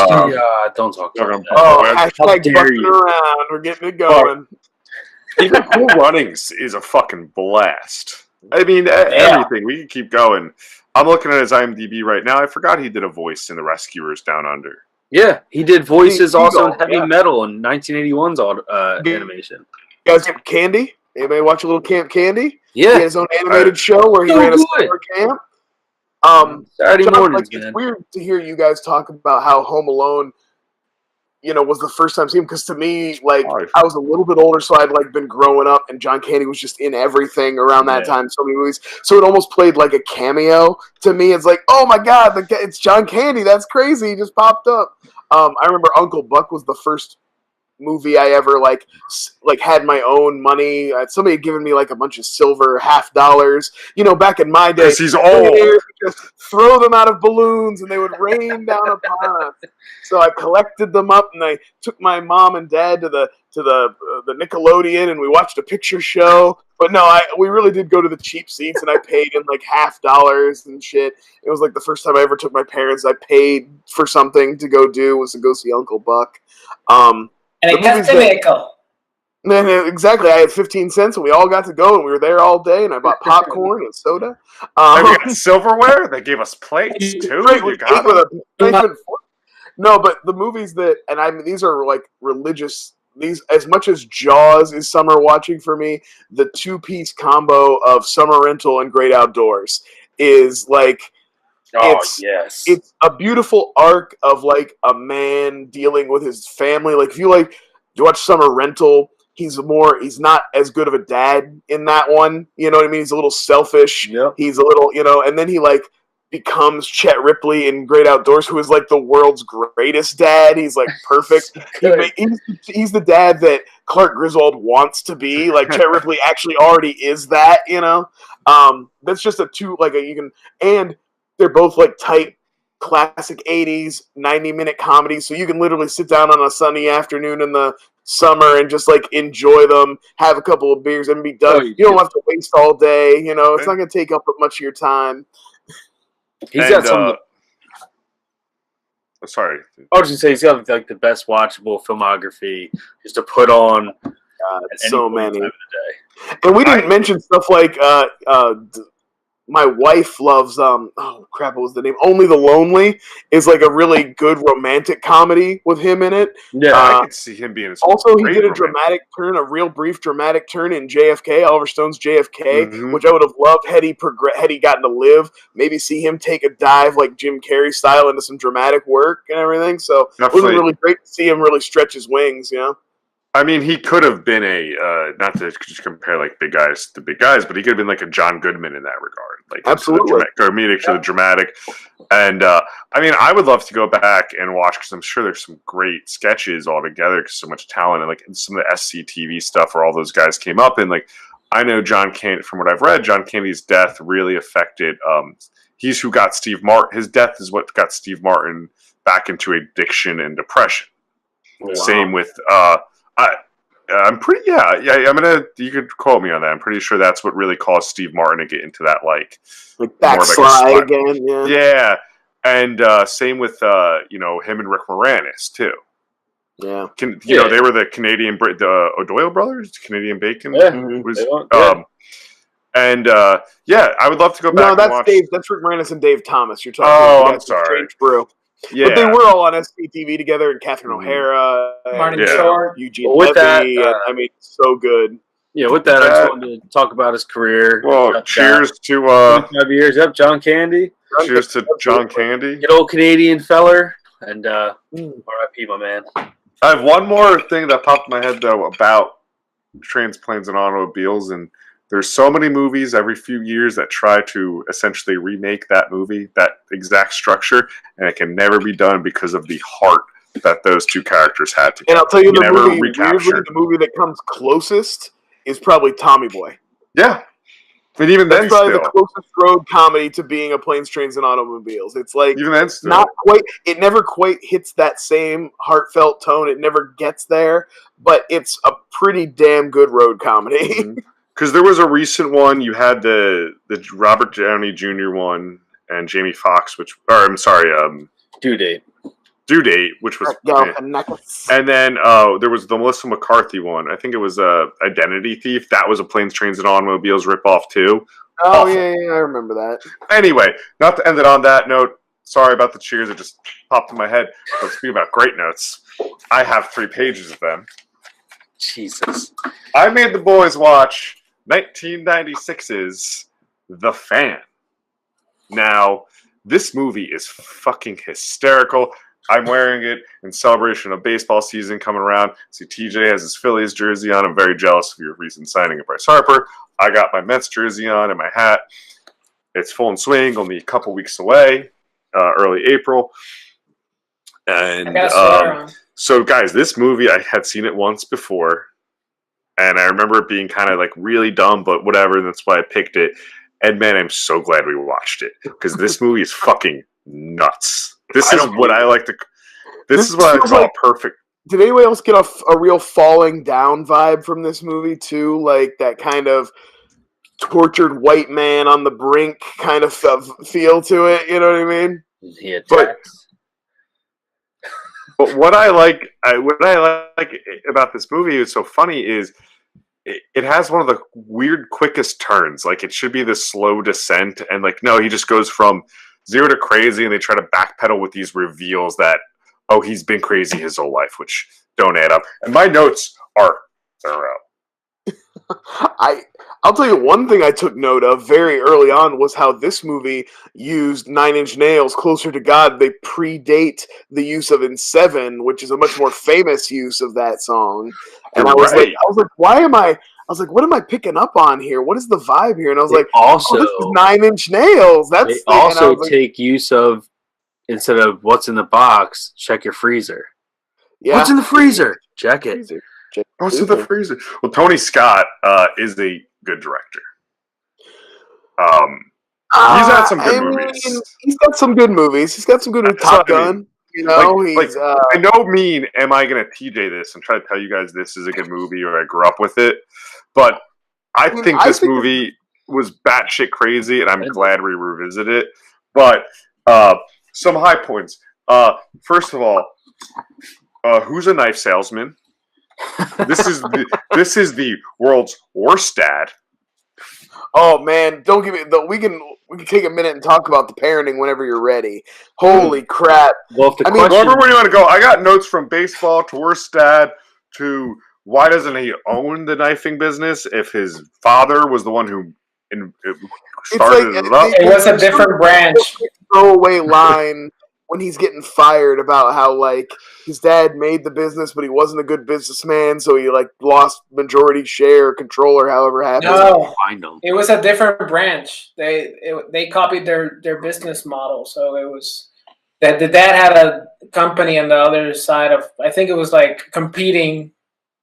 talk about that. Hashtag bucking around. We're getting it going. Even Cool Runnings is a fucking blast. I mean, everything. We can keep going. I'm looking at his IMDb right now. I forgot he did a voice in The Rescuers Down Under. Yeah, he did voices also in Heavy Metal in 1981's animation. You guys get Candy? Anybody watch a little Camp Candy? Yeah. He had his own animated show where he ran a summer camp. Saturday mornings, it's weird to hear you guys talk about how Home Alone, was the first time seeing, because to me, I was a little bit older, so I'd been growing up, and John Candy was just in everything around that time, so many movies. So it almost played like a cameo to me. It's oh my God, it's John Candy. That's crazy. He just popped up. I remember Uncle Buck was the first movie I ever had my own money. Somebody had given me a bunch of silver $50. Back in my day, he's old. Just throw them out of balloons and they would rain down upon us. So I collected them up and I took my mom and dad to the Nickelodeon and we watched a picture show. But no, we really did go to the cheap seats and I paid in $50 and shit. It was the first time I ever took my parents. I paid for something to go see Uncle Buck. And it got nickel. Exactly. I had 15 cents and we all got to go and we were there all day and I bought popcorn and soda. And we got silverware. They gave us plates too. No, but the movies these are religious. These, as much as Jaws is summer watching for me, the two-piece combo of Summer Rental and Great Outdoors is it's a beautiful arc of a man dealing with his family. If you watch Summer Rental, he's not as good of a dad in that one. You know what I mean? He's a little selfish. Yep. He's a little, and then he becomes Chet Ripley in Great Outdoors, who is the world's greatest dad. He's perfect. He's the dad that Clark Griswold wants to be. Chet Ripley actually already is that. That's just and they're both tight, classic 80s, 90-minute comedies. So you can literally sit down on a sunny afternoon in the summer and just enjoy them, have a couple of beers and be done. You don't have to waste all day. It's not going to take up much of your time. He's got some. Sorry. I was going to say he's got the best watchable filmography just to put on. God, so many. And we didn't mention stuff my wife loves what was the name? Only the Lonely is a really good romantic comedy with him in it. Yeah, I could see him being also he did a real brief dramatic turn in JFK, Oliver Stone's JFK, which I would have loved had he gotten to live. Maybe see him take a dive Jim Carrey style into some dramatic work and everything. So it was really great to see him really stretch his wings, I mean, he could have been not to just compare big guys to big guys, but he could have been a John Goodman in that regard. Absolutely. Comedic to the dramatic. And, I mean, I would love to go back and watch, because I'm sure there's some great sketches all together, because so much talent, and some of the SCTV stuff where all those guys came up. And, I know John Candy, from what I've read, John Candy's death really affected, he's who got Steve Martin. His death is what got Steve Martin back into addiction and depression. Wow. Same with, I'm pretty, you could quote me on that. I'm pretty sure that's what really caused Steve Martin to get into that, backslide again. Yeah. Yeah. And same with, him and Rick Moranis, too. Yeah. They were the the O'Doyle brothers, Canadian Bacon. Yeah. I would love to go back and watch. That's Rick Moranis and Dave Thomas you're talking about. Oh, I'm sorry. Brew. Yeah. But they were all on SCTV together, and Catherine O'Hara, Martin Short, Eugene Levy. So good. Yeah, with that, I just wanted to talk about his career. Well, cheers to 25 years. Yep, John Candy. Cheers to John Candy. Good old Canadian feller. And R.I.P. my man. I have one more thing that popped in my head though about trains, planes, and automobiles, and there's so many movies every few years that try to essentially remake that movie, that exact structure, and it can never be done because of the heart that those two characters had together. And I'll tell you, the movie that comes closest is probably Tommy Boy. Yeah. And even that's then, probably the closest road comedy to being a Planes, Trains, and Automobiles. It's like even then still. Not quite. It never quite hits that same heartfelt tone. It never gets there, but it's a pretty damn good road comedy. Because there was a recent one. You had the Robert Downey Jr. one and Jamie Foxx, Due Date, which was, and then there was the Melissa McCarthy one. I think it was Identity Thief. That was a Planes, Trains, and Automobiles ripoff too. Oh yeah, I remember that. Anyway, not to end it on that note. Sorry about the cheers; it just popped in my head. But speaking about great notes, I have 3 pages of them. Jesus! I made the boys watch 1996's The Fan. Now, this movie is fucking hysterical. I'm wearing it in celebration of baseball season coming around. See, TJ has his Phillies jersey on. I'm very jealous of your recent signing of Bryce Harper. I got my Mets jersey on and my hat. It's full in swing, only a couple weeks away, early April. And so, guys, this movie, I had seen it once before. And I remember it being kind of like really dumb, but whatever. And that's why I picked it. And man, I'm so glad we watched it. Because this movie is fucking nuts. This is what I like to. This is what I call perfect. Did anybody else get a real falling down vibe from this movie too? Like that kind of tortured white man on the brink kind of feel to it. You know what I mean? Yeah. But what I like about this movie is so funny is it has one of the weird quickest turns. Like it should be this slow descent, and like no, he just goes from 0 to crazy, and they try to backpedal with these reveals that, oh, he's been crazy his whole life, which don't add up. And my notes are thorough. I'll tell you one thing I took note of very early on was how this movie used 9 Inch Nails, Closer to God. They predate the use of In 7, which is a much more famous use of that song. And I was like, what am I picking up on here? What is the vibe here? And I was this is 9 Inch Nails. They also take use of, instead of what's in the box, check your freezer. Yeah. What's in the freezer? Check it. What's in the freezer? Well, Tony Scott is a good director. He's had some good movies. He's got some good movies. He's got some good Top Gun. You know, I know am I going to TJ this and try to tell you guys this is a good movie or I grew up with it, but I think this movie was batshit crazy, and I'm glad we revisited it. But some high points. First of all, who's a knife salesman? This is the world's worst dad. Oh man, don't give me we can take a minute and talk about the parenting whenever you're ready. Holy crap! Well, wherever you want to go, I got notes from baseball to worst dad to why doesn't he own the knifing business if his father was the one who started it up? It was a different branch. Throwaway line when he's getting fired about how like his dad made the business, but he wasn't a good businessman, so he like lost majority share, control, or however happened. No, it was a different branch. They copied their business model, so it was that the dad had a company on the other side of. I think it was like competing.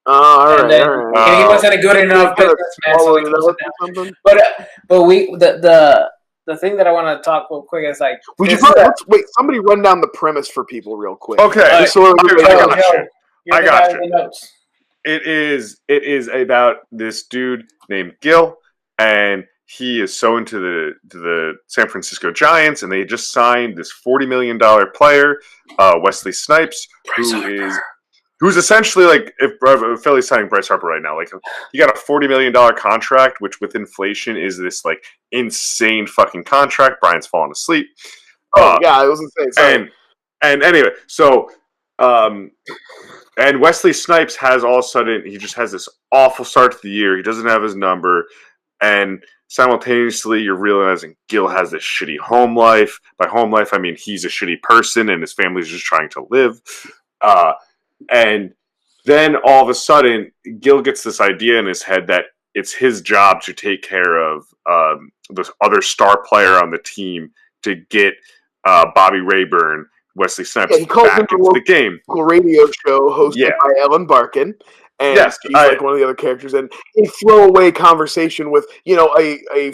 All right. And he wasn't a good enough businessman, so he closed it down. But the thing that I want to talk real quick is like... wait, somebody run down the premise for people real quick. Okay. I got you. It is about this dude named Gil, and he is so into the San Francisco Giants, and they just signed this $40 million player, Wesley Snipes, who's essentially like if Philly's signing Bryce Harper right now, like he got a $40 million contract, which with inflation is this like insane fucking contract. Brian's falling asleep. I was gonna say. And anyway, so And Wesley Snipes has all of a sudden, he just has this awful start to the year. He doesn't have his number. And simultaneously, you're realizing Gil has this shitty home life. By home life, I mean he's a shitty person and his family's just trying to live. And then all of a sudden, Gil gets this idea in his head that it's his job to take care of the other star player on the team to get Bobby Rayburn, Wesley Snipes, back into the game. Radio show hosted by Ellen Barkin. And she's like one of the other characters. And a throwaway conversation with, a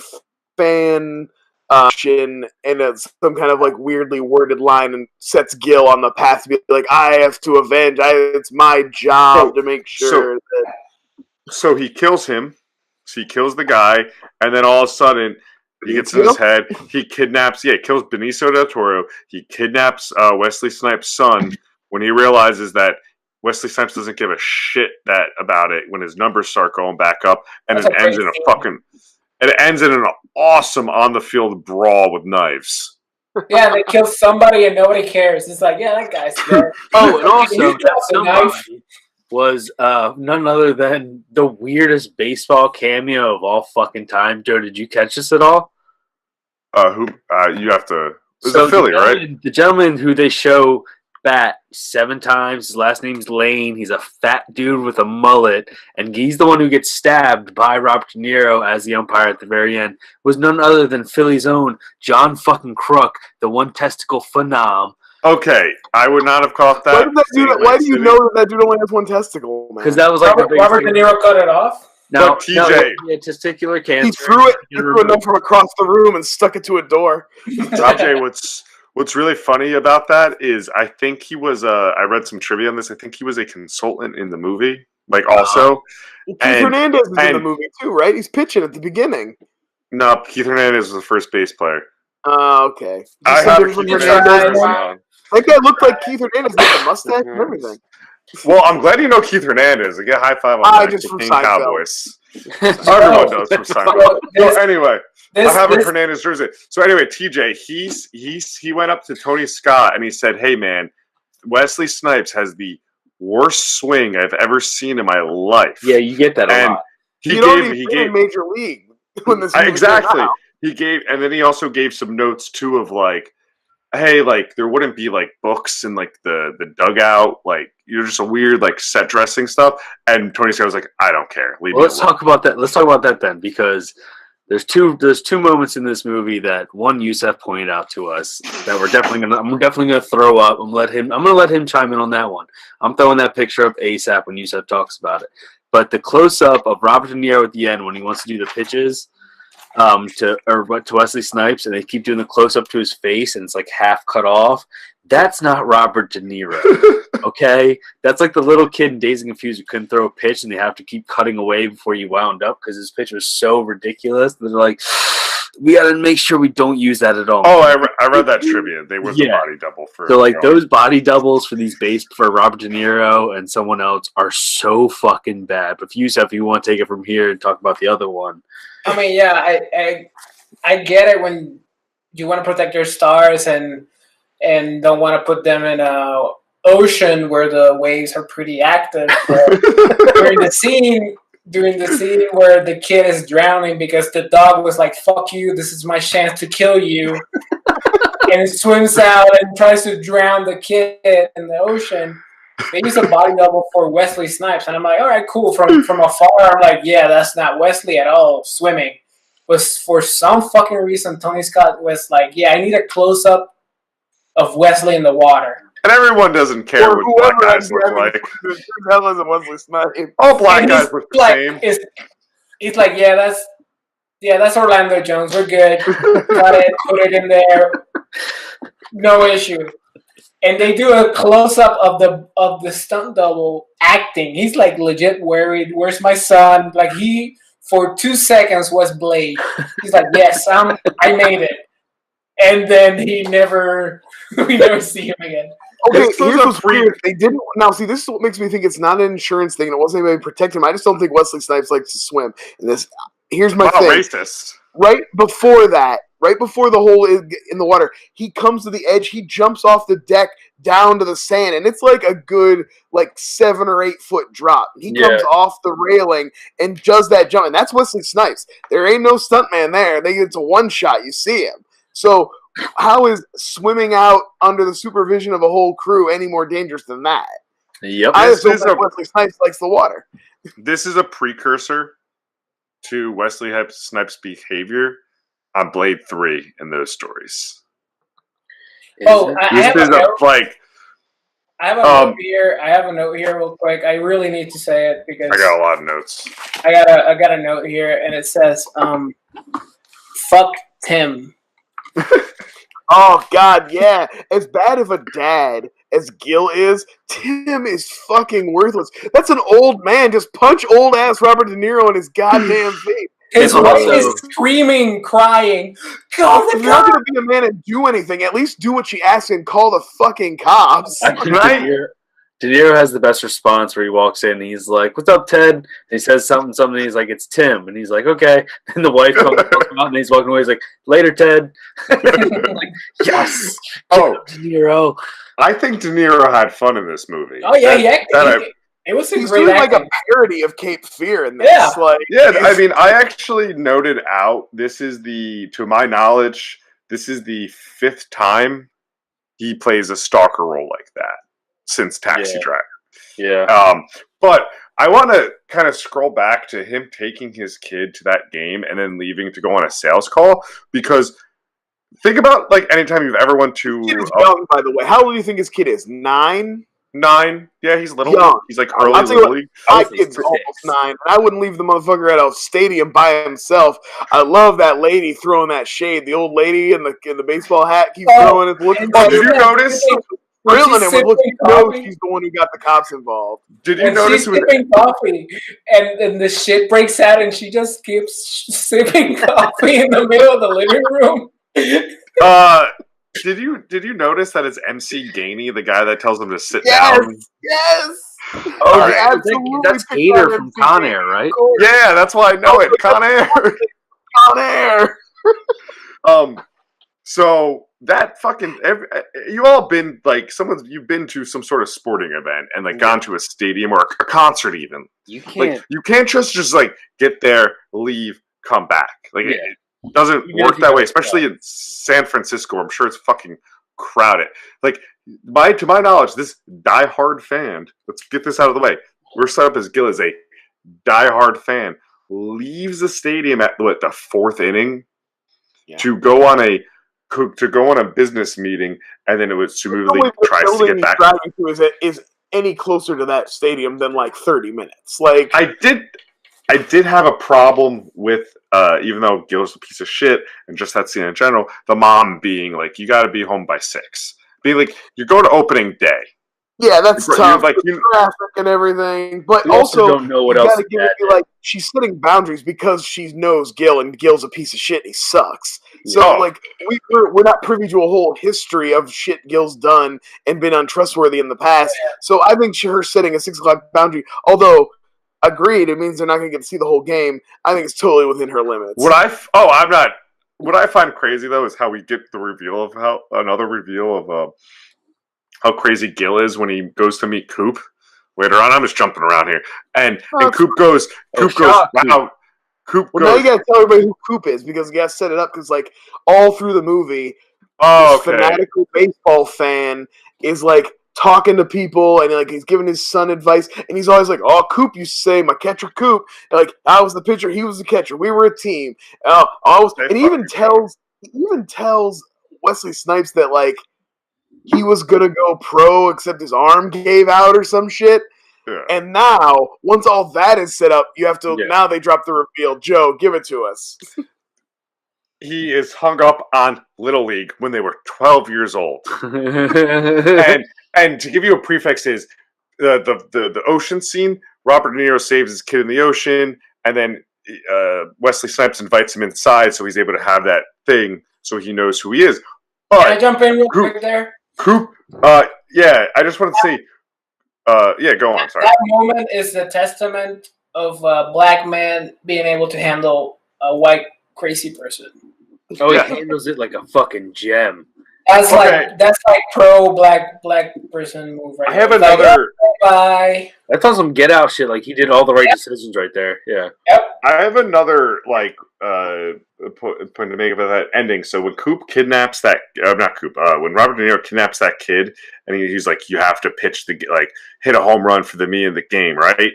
fan and some kind of like weirdly worded line and sets Gil on the path to be like, I have to avenge. It's my job to make sure that. So he kills him. So he kills the guy. And then all of a sudden, he gets in his head. He kidnaps, kills Benicio del Toro. He kidnaps Wesley Snipes' son when he realizes that Wesley Snipes doesn't give a shit about it when his numbers start going back up, and it ends in an awesome on the field brawl with knives. Yeah, they kill somebody and nobody cares. It's like, that guy's dead. Oh, and also that somebody was none other than the weirdest baseball cameo of all fucking time. Joe, did you catch this at all? You have to. It's a Philly, right? The gentleman who they show bat 7 times. His last name's Lane. He's a fat dude with a mullet, and he's the one who gets stabbed by Robert De Niro as the umpire at the very end. Was none other than Philly's own John fucking Crook, the one testicle phenom. Okay, I would not have caught that. Why do you know that dude only has one testicle, man? Because that was like Robert De Niro cut it off. No, TJ. He had testicular cancer. He threw it from across the room and stuck it to a door. TJ, what's really funny about that is I think he was I read some trivia on this. I think he was a consultant in the movie, also. Keith Hernandez is in the movie too, right? He's pitching at the beginning. No, Keith Hernandez was the first base player. Oh, okay. I have Keith Hernandez on. That guy looked like Keith Hernandez with a mustache and everything. Well, I'm glad you know Keith Hernandez. I get a high five on the King Cowboys. Everyone knows from Seinfeld. Well, anyway, I have a Hernandez jersey. So anyway, TJ, he went up to Tony Scott and he said, "Hey man, Wesley Snipes has the worst swing I've ever seen in my life." Yeah, you get that a lot. He gave Major League when this exactly. He gave, and then he also gave some notes too of like, hey, like there wouldn't be like books in like the dugout, like you're just a weird like set dressing stuff. And Tony Scott was like, I don't care. Let's talk about that. Let's talk about that then, because there's two moments in this movie that one Yusef pointed out to us that I'm definitely gonna throw up. I'm gonna let him chime in on that one. I'm throwing that picture up ASAP when Yusef talks about it. But the close up of Robert De Niro at the end when he wants to do the pitches. To Wesley Snipes, and they keep doing the close up to his face, and it's like half cut off. That's not Robert De Niro, okay? That's like the little kid in Dazed and Confused who couldn't throw a pitch, and they have to keep cutting away before you wound up because his pitch was so ridiculous. They're like, we got to make sure we don't use that at all. Oh, I read that trivia. They were the body double for. So like those body doubles for for Robert De Niro and someone else are so fucking bad. But if you want to take it from here and talk about the other one. I mean, I get it when you want to protect your stars and don't want to put them in a ocean where the waves are pretty active. during the scene where the kid is drowning because the dog was like, "Fuck you! This is my chance to kill you," and it swims out and tries to drown the kid in the ocean. They use a body double for Wesley Snipes, and I'm like, all right, cool. From afar, I'm like, yeah, that's not Wesley at all swimming. But for some fucking reason, Tony Scott was like, yeah, I need a close up of Wesley in the water. And everyone doesn't care what black guys look like. That wasn't Wesley Snipes. All black guys look the same. He's like, that's Orlando Jones. We're good. Got it. Put it in there. No issue. And they do a close-up of the stunt double acting. He's like legit worried. Where's my son? Like he, for 2 seconds, was Blade. He's like, yes, I made it. And then we never see him again. Okay, here's what's weird. They didn't. Now, see, this is what makes me think it's not an insurance thing. And it wasn't anybody protect him. I just don't think Wesley Snipes likes to swim. And here's my thing. Racist. Right before that, right before the hole is in the water, he comes to the edge, he jumps off the deck down to the sand, and it's like a good 7 or 8 foot drop. He comes off the railing and does that jump, and that's Wesley Snipes. There ain't no stuntman there. They get to one shot, you see him. So how is swimming out under the supervision of a whole crew any more dangerous than that? Yep. I just don't think Wesley Snipes likes the water. This is a precursor to Wesley Snipes' behavior on Blade 3 in those stories. I have a note here. I have a note here real quick. I really need to say it because I got a lot of notes. I got a note here, and it says, "Fuck Tim." Oh God, yeah. As bad of a dad as Gil is, Tim is fucking worthless. That's an old man. Just punch old ass Robert De Niro in his goddamn face. His wife is screaming, crying. Call the cops! If you're not going to be a man and do anything, at least do what she asks and call the fucking cops. Right? De Niro has the best response where he walks in and he's like, "What's up, Ted?" And he says something, and he's like, "It's Tim." And he's like, "Okay." And the wife comes out and he's walking away. He's like, "Later, Ted." Like, yes. Oh, De Niro. I think De Niro had fun in this movie. Oh yeah, it was He's doing like a parody of Cape Fear in this. Yeah. I mean, I actually noted out this is to my knowledge, this is the 5th time he plays a stalker role like that since Taxi Driver. Yeah. But I want to kind of scroll back to him taking his kid to that game and then leaving to go on a sales call, because think about anytime you've ever went to. His kid is young, by the way. How old do you think his kid is? 9? 9. Yeah, he's little. Young. He's early little league. My kid's almost 9, and I wouldn't leave the motherfucker at a stadium by himself. I love that lady throwing that shade. The old lady in the baseball hat keeps throwing it. Did you notice? Grilling him with she's the one who got the cops involved. Did you notice? She's sipping coffee, and the shit breaks out, and she just keeps sipping coffee in the middle of the living room. Did you notice that it's MC Gainey, the guy that tells him to sit down? Yes. Oh, right. Absolutely. That's Hater from Con Air, right? Yeah, that's why I know it. Con Air. Con Air. So that fucking you all been you've been to some sort of sporting event and gone to a stadium or a concert even. You can't. You can't just get there, leave, come back. It doesn't work that way, especially in San Francisco. I'm sure it's fucking crowded. To my knowledge, this diehard fan, let's get this out of the way. We're set up as Gil as a diehard fan, leaves the stadium at the 4th inning to go on a business meeting, and then it was smoothly tries to get back. Driving to is any closer to that stadium than 30 minutes. I did have a problem with, even though Gil's a piece of shit, and just that scene in general, the mom being you got to be home by 6. Being you go to opening day. Yeah, that's tough. Traffic and everything, but you also don't know what else. She's setting boundaries because she knows Gil, and Gil's a piece of shit. And he sucks. So we're not privy to a whole history of shit Gil's done and been untrustworthy in the past. Yeah. So I think her setting a 6 o'clock boundary, although. Agreed. It means they're not going to get to see the whole game. I think it's totally within her limits. What I find crazy though is how we get the reveal of how crazy Gil is when he goes to meet Coop later on. I'm just jumping around here, and Coop goes, wow. Coop goes. Now you got to tell everybody who Coop is because you got to set it up because all through the movie, this fanatical baseball fan is talking to people and he's giving his son advice and he's always "Oh, Coop used to say my catcher Coop, and, I was the pitcher, he was the catcher, we were a team." And he even tells Wesley Snipes that he was gonna go pro except his arm gave out or some shit. Yeah. And now once all that is set up, you have to now they drop the reveal. Joe, give it to us. He is hung up on Little League when they were 12 years old. And to give you a prefix is the ocean scene. Robert De Niro saves his kid in the ocean, and then Wesley Snipes invites him inside, so he's able to have that thing, so he knows who he is. But can I jump in real quick there? Coop, I just want to say, go on. Sorry. That moment is the testament of a black man being able to handle a white crazy person. Oh, he handles it like a fucking gem. That's like pro black person move right I have there. another. Bye. That's on some Get Out shit. Like he did all the right decisions right there. Yeah. Yep. I have another point to make about that ending. So when Coop kidnaps that, not Coop. When Robert De Niro kidnaps that kid, and he's like, "You have to pitch hit a home run for me in the game, right?"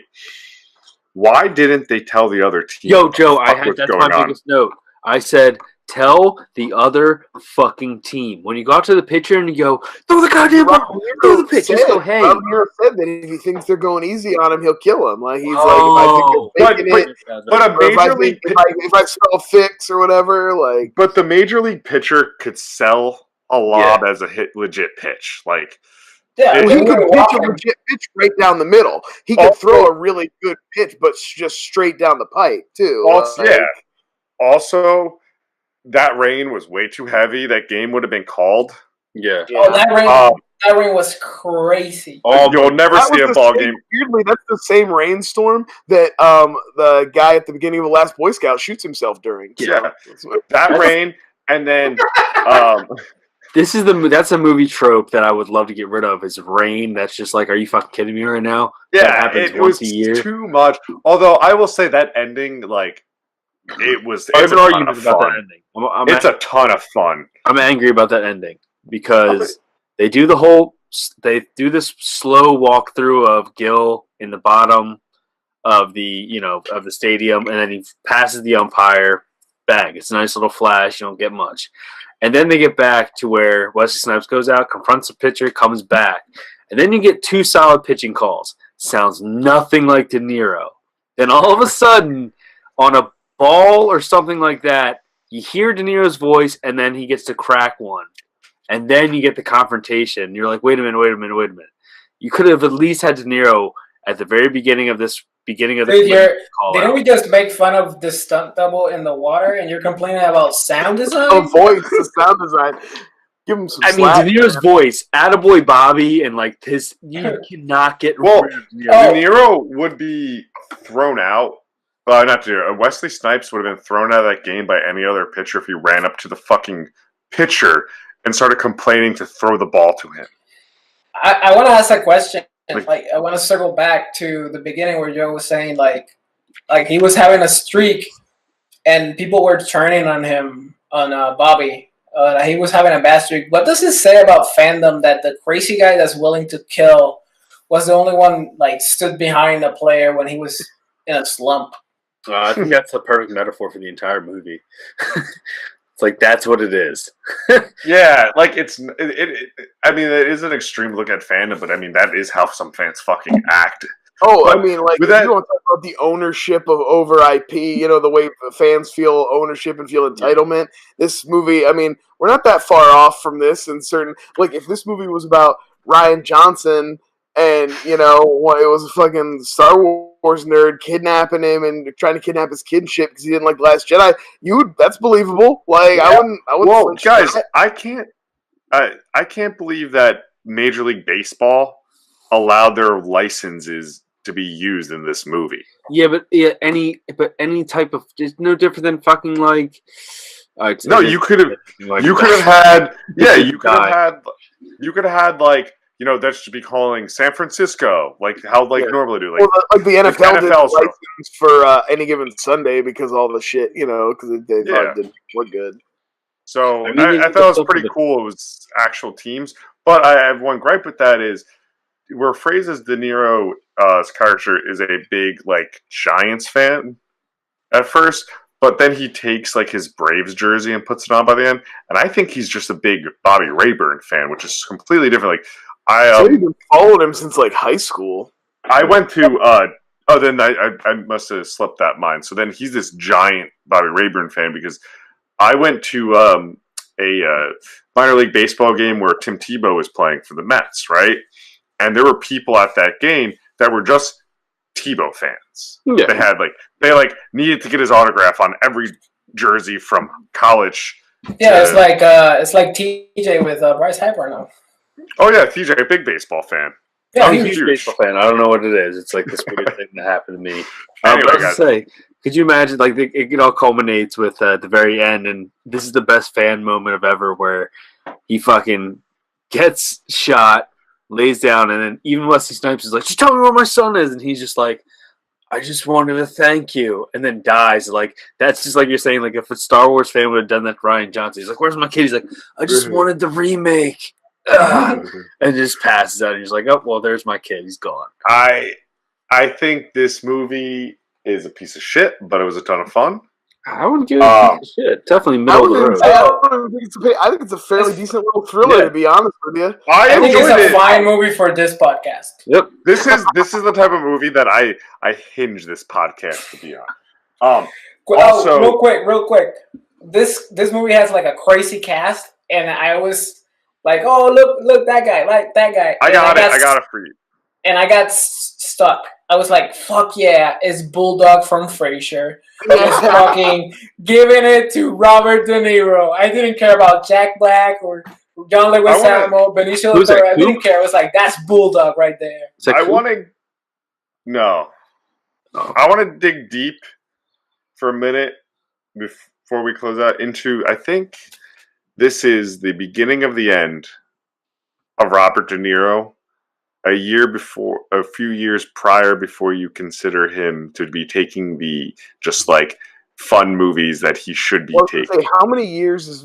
Why didn't they tell the other team? Yo, Joe, that's my biggest note. I said, tell the other fucking team. When you go out to the pitcher and you go, throw the goddamn ball, throw the pitch. Just go, hey. Robert De Niro said that if he thinks they're going easy on him, he'll kill him. Like, he's like, if I think but a major league if I spell fix or whatever, like. But the major league pitcher could sell a lob as a legit pitch, like. Yeah, he could pitch a legit pitch right down the middle. He could throw a really good pitch, but just straight down the pipe too. Also, that rain was way too heavy. That game would have been called. Yeah. Oh, that rain was crazy. You'll never see a ball game. Weirdly, that's the same rainstorm that the guy at the beginning of the Last Boy Scout shoots himself during. Yeah, that rain, and then. That's a movie trope that I would love to get rid of. Is rain. That's just like, are you fucking kidding me right now? Yeah, that happens once a year. Too much. Although I will say that ending, like, it was. I have an argument about that ending. It's a ton of fun. I'm angry about that ending because they do this slow walkthrough of Gil in the bottom of the stadium, and then he passes the umpire. Bang! It's a nice little flash. You don't get much. And then they get back to where Wesley Snipes goes out, confronts the pitcher, comes back. And then you get 2 solid pitching calls. Sounds nothing like De Niro. Then all of a sudden, on a ball or something like that, you hear De Niro's voice, and then he gets to crack one. And then you get the confrontation. You're like, wait a minute. You could have at least had De Niro at the very beginning of this. Didn't we just make fun of the stunt double in the water, and you're complaining about sound design? Oh, voice, the sound design. Give him some slack. De Niro's voice, Attaboy Bobby, and like his, you cannot get. Well, De Niro would be thrown out. Not De Niro. Wesley Snipes would have been thrown out of that game by any other pitcher if he ran up to the fucking pitcher and started complaining to throw the ball to him. I want to ask a question. I want to circle back to the beginning where Joe was saying like he was having a streak and people were turning on him, on Bobby. He was having a bad streak. What does it say about fandom that the crazy guy that's willing to kill was the only one stood behind a player when he was in a slump? I think that's the perfect metaphor for the entire movie. It's like, that's what it is. Yeah, like it is an extreme look at fandom, but I mean, that is how some fans fucking act. Oh, but, I mean, like, if you want to talk about the ownership of over IP, the way fans feel ownership and feel entitlement, this movie, I mean, we're not that far off from this in certain, like, if this movie was about Rian Johnson and, it was a fucking Star Wars nerd kidnapping him and trying to kidnap his kid and shit because he didn't like The Last Jedi, that's believable. Like, yeah. I wouldn't. Well, guys, I can't believe that Major League Baseball allowed their licenses to be used in this movie. Yeah, but any type of, it's no different than fucking like. No, you could have had like. That should be calling San Francisco, like how normally do. Like the NFL did license for any given Sunday because all the shit, because they thought it didn't look good. So I thought it was pretty cool. It was actual teams, but I have one gripe with that is where phrases De Niro's character is a big Giants fan at first, but then he takes his Braves jersey and puts it on by the end, and I think he's just a big Bobby Rayburn fan, which is completely different. So you've been following him since high school. I went to then I must have slipped that mind. So then he's this giant Bobby Rayburn fan because I went to a minor league baseball game where Tim Tebow was playing for the Mets, right? And there were people at that game that were just Tebow fans. Yeah. They needed to get his autograph on every jersey from college. Yeah, it's like TJ with Bryce Harper now. Oh yeah, TJ, a big baseball fan. Yeah, I'm a huge baseball fan. I don't know what it is. It's like this weird thing that happened to me. Anyway, guys. Could you imagine, like, it all culminates with the very end, and this is the best fan moment of ever, where he fucking gets shot, lays down, and then even Wesley Snipes is like, "Just tell me where my son is," and he's just like, "I just wanted to thank you," and then dies. Like, that's just like you're saying, like, if a Star Wars fan would have done that to Ryan Johnson, he's like, "Where's my kid?" He's like, "I just wanted the remake," and just passes out. And he's like, "Oh, well, there's my kid. He's gone." I think this movie is a piece of shit, but it was a ton of fun. I wouldn't give it a piece of shit. Definitely middle of the road. I think it's a fairly decent little thriller, to be honest with you. I think it's a fine movie for this podcast. Yep. This is the type of movie that I hinge this podcast to be on. Also, real quick. This movie has like a crazy cast, and I was like, "Oh, look, that guy, like that guy." I got it for you. And I got stuck. I was like, "Fuck yeah!" It's Bulldog from Frasier. I was fucking giving it to Robert De Niro. I didn't care about Jack Black or John Leguizamo, Benicio del Toro. I didn't care. I was like, "That's Bulldog right there." I want to dig deep for a minute before we close out into. I think this is the beginning of the end of Robert De Niro. A few years prior, before you consider him to be taking the just like fun movies that he should be taking. How many years is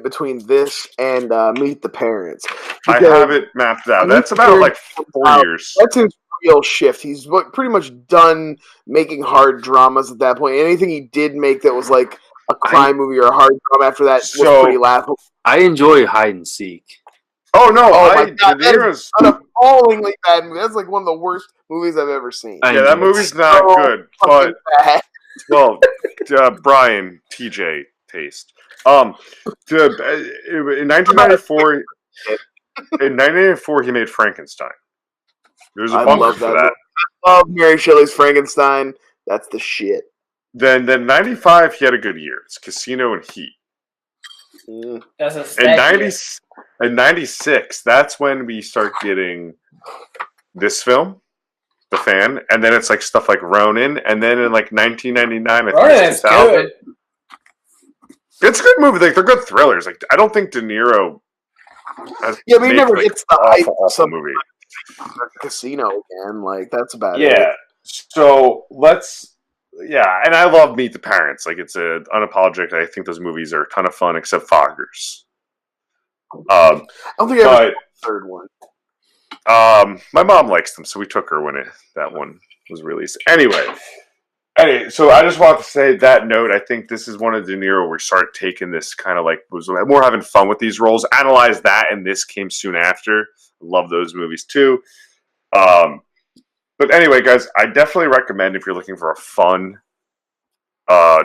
between this and Meet the Parents? Because I have it mapped out. That's about like 4 years. That's his real shift. He's pretty much done making hard dramas at that point. Anything he did make that was like a crime movie or a hard drama after that was pretty laughable. I enjoy Hide and Seek. Oh no! My God, that is an appallingly bad movie. That's like one of the worst movies I've ever seen. Yeah, that movie's not good. But well, Brian, TJ taste. In 1994, he made Frankenstein. There's a bumper for that. I love Mary Shelley's Frankenstein. That's the shit. Then 95, he had a good year. It's Casino and Heat. That's in 96, that's when we start getting this film, The Fan, and then it's like stuff like Ronin, and then in like 1999, I think it's 2000. Good. It's a good movie. Like, they're good thrillers. Like, I don't think De Niro has he never gets the hype of some movie. Casino again. Like, that's about it. Yeah. So and I love Meet the Parents. Like, it's unapologetic. I think those movies are a ton of fun, except Foggers. I don't think I ever saw the third one. My mom likes them, so we took her when that one was released. Anyway, so I just want to say that note. I think this is one of De Niro where we start taking this kind of like was more having fun with these roles. Analyze that, and this came soon after. Love those movies too. But anyway, guys, I definitely recommend if you're looking for a fun,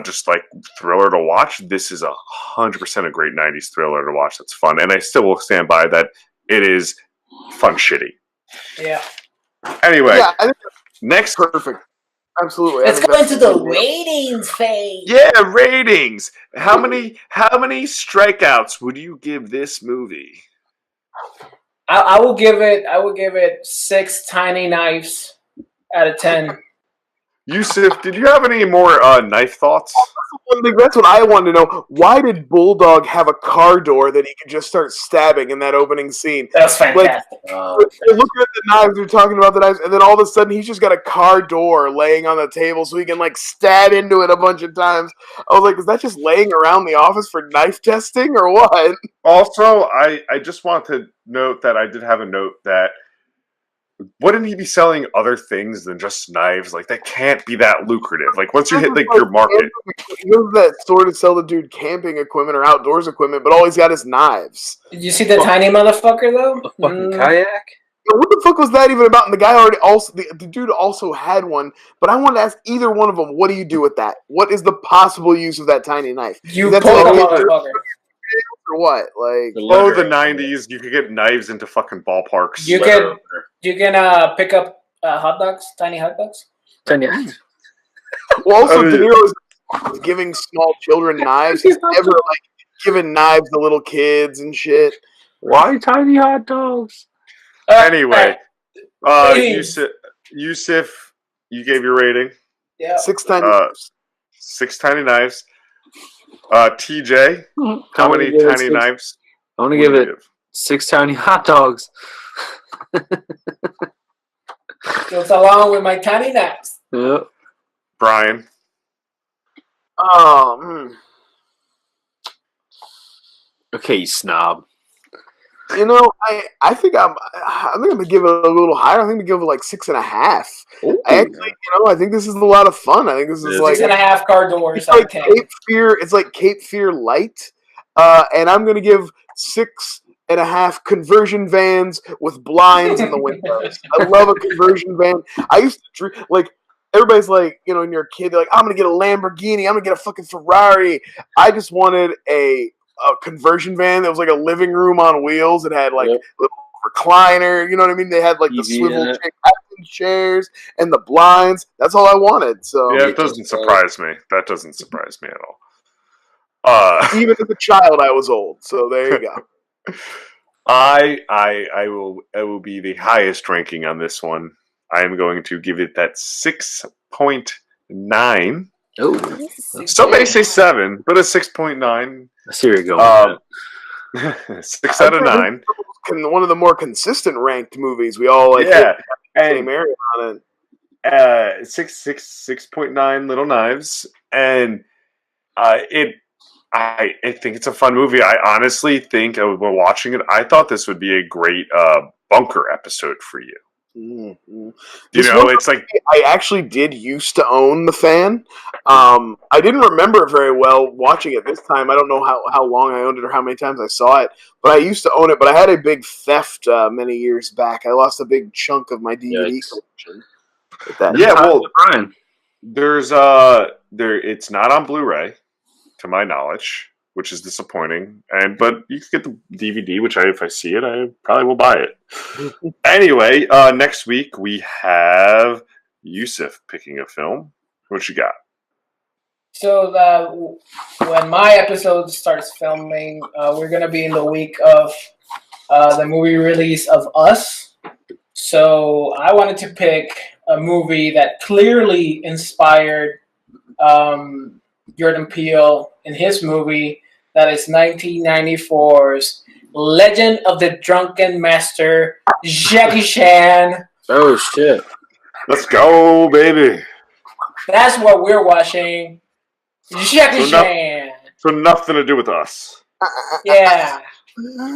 just like thriller to watch. This is 100% a great 90s thriller to watch. That's fun, and I still will stand by that. It is fun shitty. Yeah. Anyway, I think next perfect. Absolutely. Let's go into the ratings phase. Yeah, ratings. How many strikeouts would you give this movie? I will give it 6 tiny knives out of 10. Yusuf, did you have any more knife thoughts? That's what I wanted to know. Why did Bulldog have a car door that he could just start stabbing in that opening scene? That's fantastic. They're looking at the knives, they're talking about the knives, and then all of a sudden he's just got a car door laying on the table so he can like stab into it a bunch of times. I was like, is that just laying around the office for knife testing or what? Also, I just want to note that I did have a note that wouldn't he be selling other things than just knives? Like, that can't be that lucrative. Like, once you hit like your market, he does that store to sell the dude camping equipment or outdoors equipment, but all he's got is knives. Did you see the tiny motherfucker though? A fucking kayak? What the fuck was that even about? And the guy the dude also had one, but I wanted to ask either one of them, what do you do with that? What is the possible use of that tiny knife? You pull the motherfucker. Or what? Like, the 90s, you could get knives into fucking ballparks. You can pick up hot dogs, tiny hot dogs. Tiny. Well, also, De Niro is giving small children knives. He's never like giving knives to little kids and shit. Why tiny hot dogs? Anyway, Yusuf, you gave your rating. Yeah. 6 tiny knives. 6 tiny knives. TJ, how many tiny knives? I want to give it 6 tiny hot dogs. Goes along with my tiny knives. Yep. Brian. Okay, you snob. You know, I think I'm gonna give it a little higher. I think I'm gonna give it like 6.5. I think this is a lot of fun. I think this is like 6.5 car doors. It's like Cape Fear. It's like Cape Fear light, and I'm gonna give 6.5 conversion vans with blinds in the windows. I love a conversion van. I used to dream, like, everybody's like, when you're a kid, they're like, I'm gonna get a Lamborghini. I'm gonna get a fucking Ferrari. I just wanted a conversion van that was like a living room on wheels. It had like little recliner. You know what I mean? They had like the swivel chairs and the blinds. That's all I wanted. So yeah, it doesn't surprise me. That doesn't surprise me at all. Even as a child, I was old. So there you go. I will be the highest ranking on this one. I am going to give it that 6.9. Oh, some may say 7, but a 6.9. I see where you're going. 6 out of 9. One of the more consistent ranked movies. We all like the same area on it. 6.9 Little Knives, and I think it's a fun movie. I honestly think when watching it, I thought this would be a great bunker episode for you. Mm-hmm. It's like I actually did used to own the fan. I didn't remember it very well watching it this time. I don't know how long I owned it or how many times I saw it, but I used to own it. But I had a big theft many years back. I lost a big chunk of my DVD collection. Brian, there's it's not on Blu-ray, to my knowledge, which is disappointing. But you can get the DVD, which if I see it, I probably will buy it. Anyway, next week we have Yusuf picking a film. What you got? So when my episode starts filming, we're gonna be in the week of the movie release of Us. So I wanted to pick a movie that clearly inspired Jordan Peele in his movie. That is 1994's Legend of the Drunken Master, Jackie Chan. Oh, shit. Let's go, baby. That's what we're watching. Jackie Chan. So nothing to do with Us. Yeah.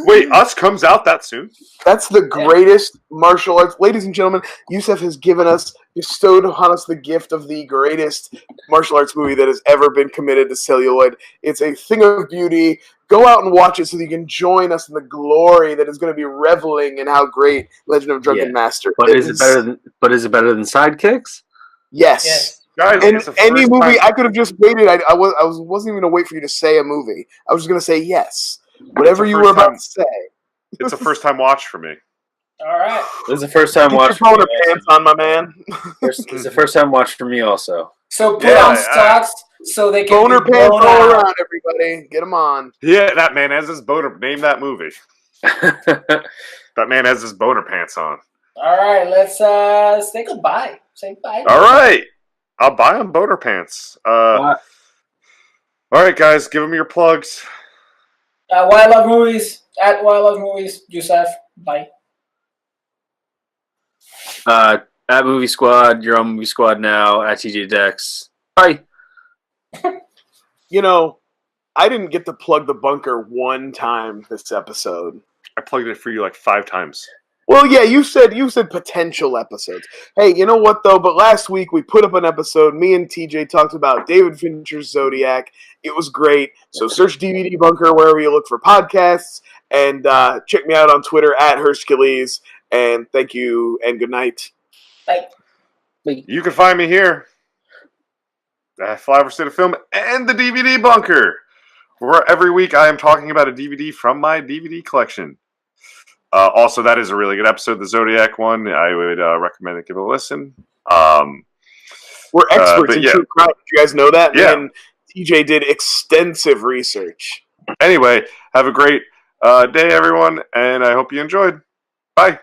Wait, Us comes out that soon? That's the greatest martial arts. Ladies and gentlemen, Yusuf has bestowed upon us the gift of the greatest martial arts movie that has ever been committed to celluloid. It's a thing of beauty. Go out and watch it so that you can join us in the glory that is going to be reveling in how great Legend of Drunken Master is. Is it better than Sidekicks? Yes. Guys, and any movie, I could have just waited. I wasn't even going to wait for you to say a movie. I was just going to say yes. Whatever you were about to say. It's a first time watch for me. All right. This is the first time watch. Get your boner pants on, my man. It's the first time watch for me also. So put on stocks so they can boner pants all around, everybody. Get them on. Yeah, that man has his boner. Name that movie. That man has his boner pants on. All right, let's say goodbye. Say bye. All right. I'll buy them boner pants. All right, guys, give them your plugs. Why I Love Movies, at Why I Love Movies, Yusuf. Bye. At Movie Squad, you're on Movie Squad now. At TJ Dex. Bye. I didn't get to plug the bunker one time this episode. I plugged it for you like 5 times. Well, yeah, you said potential episodes. Hey, you know what, though? But last week we put up an episode. Me and TJ talked about David Fincher's Zodiac. It was great. So search DVD Bunker wherever you look for podcasts. And check me out on Twitter at Hercules. And thank you and good night. Bye. You can find me here at Flyover State of Film and the DVD Bunker, where every week I am talking about a DVD from my DVD collection. Also, that is a really good episode, the Zodiac one. I would recommend it. Give it a listen. We're experts in true crime. Did you guys know that? Yeah. And TJ did extensive research. Anyway, have a great day, everyone, and I hope you enjoyed. Bye.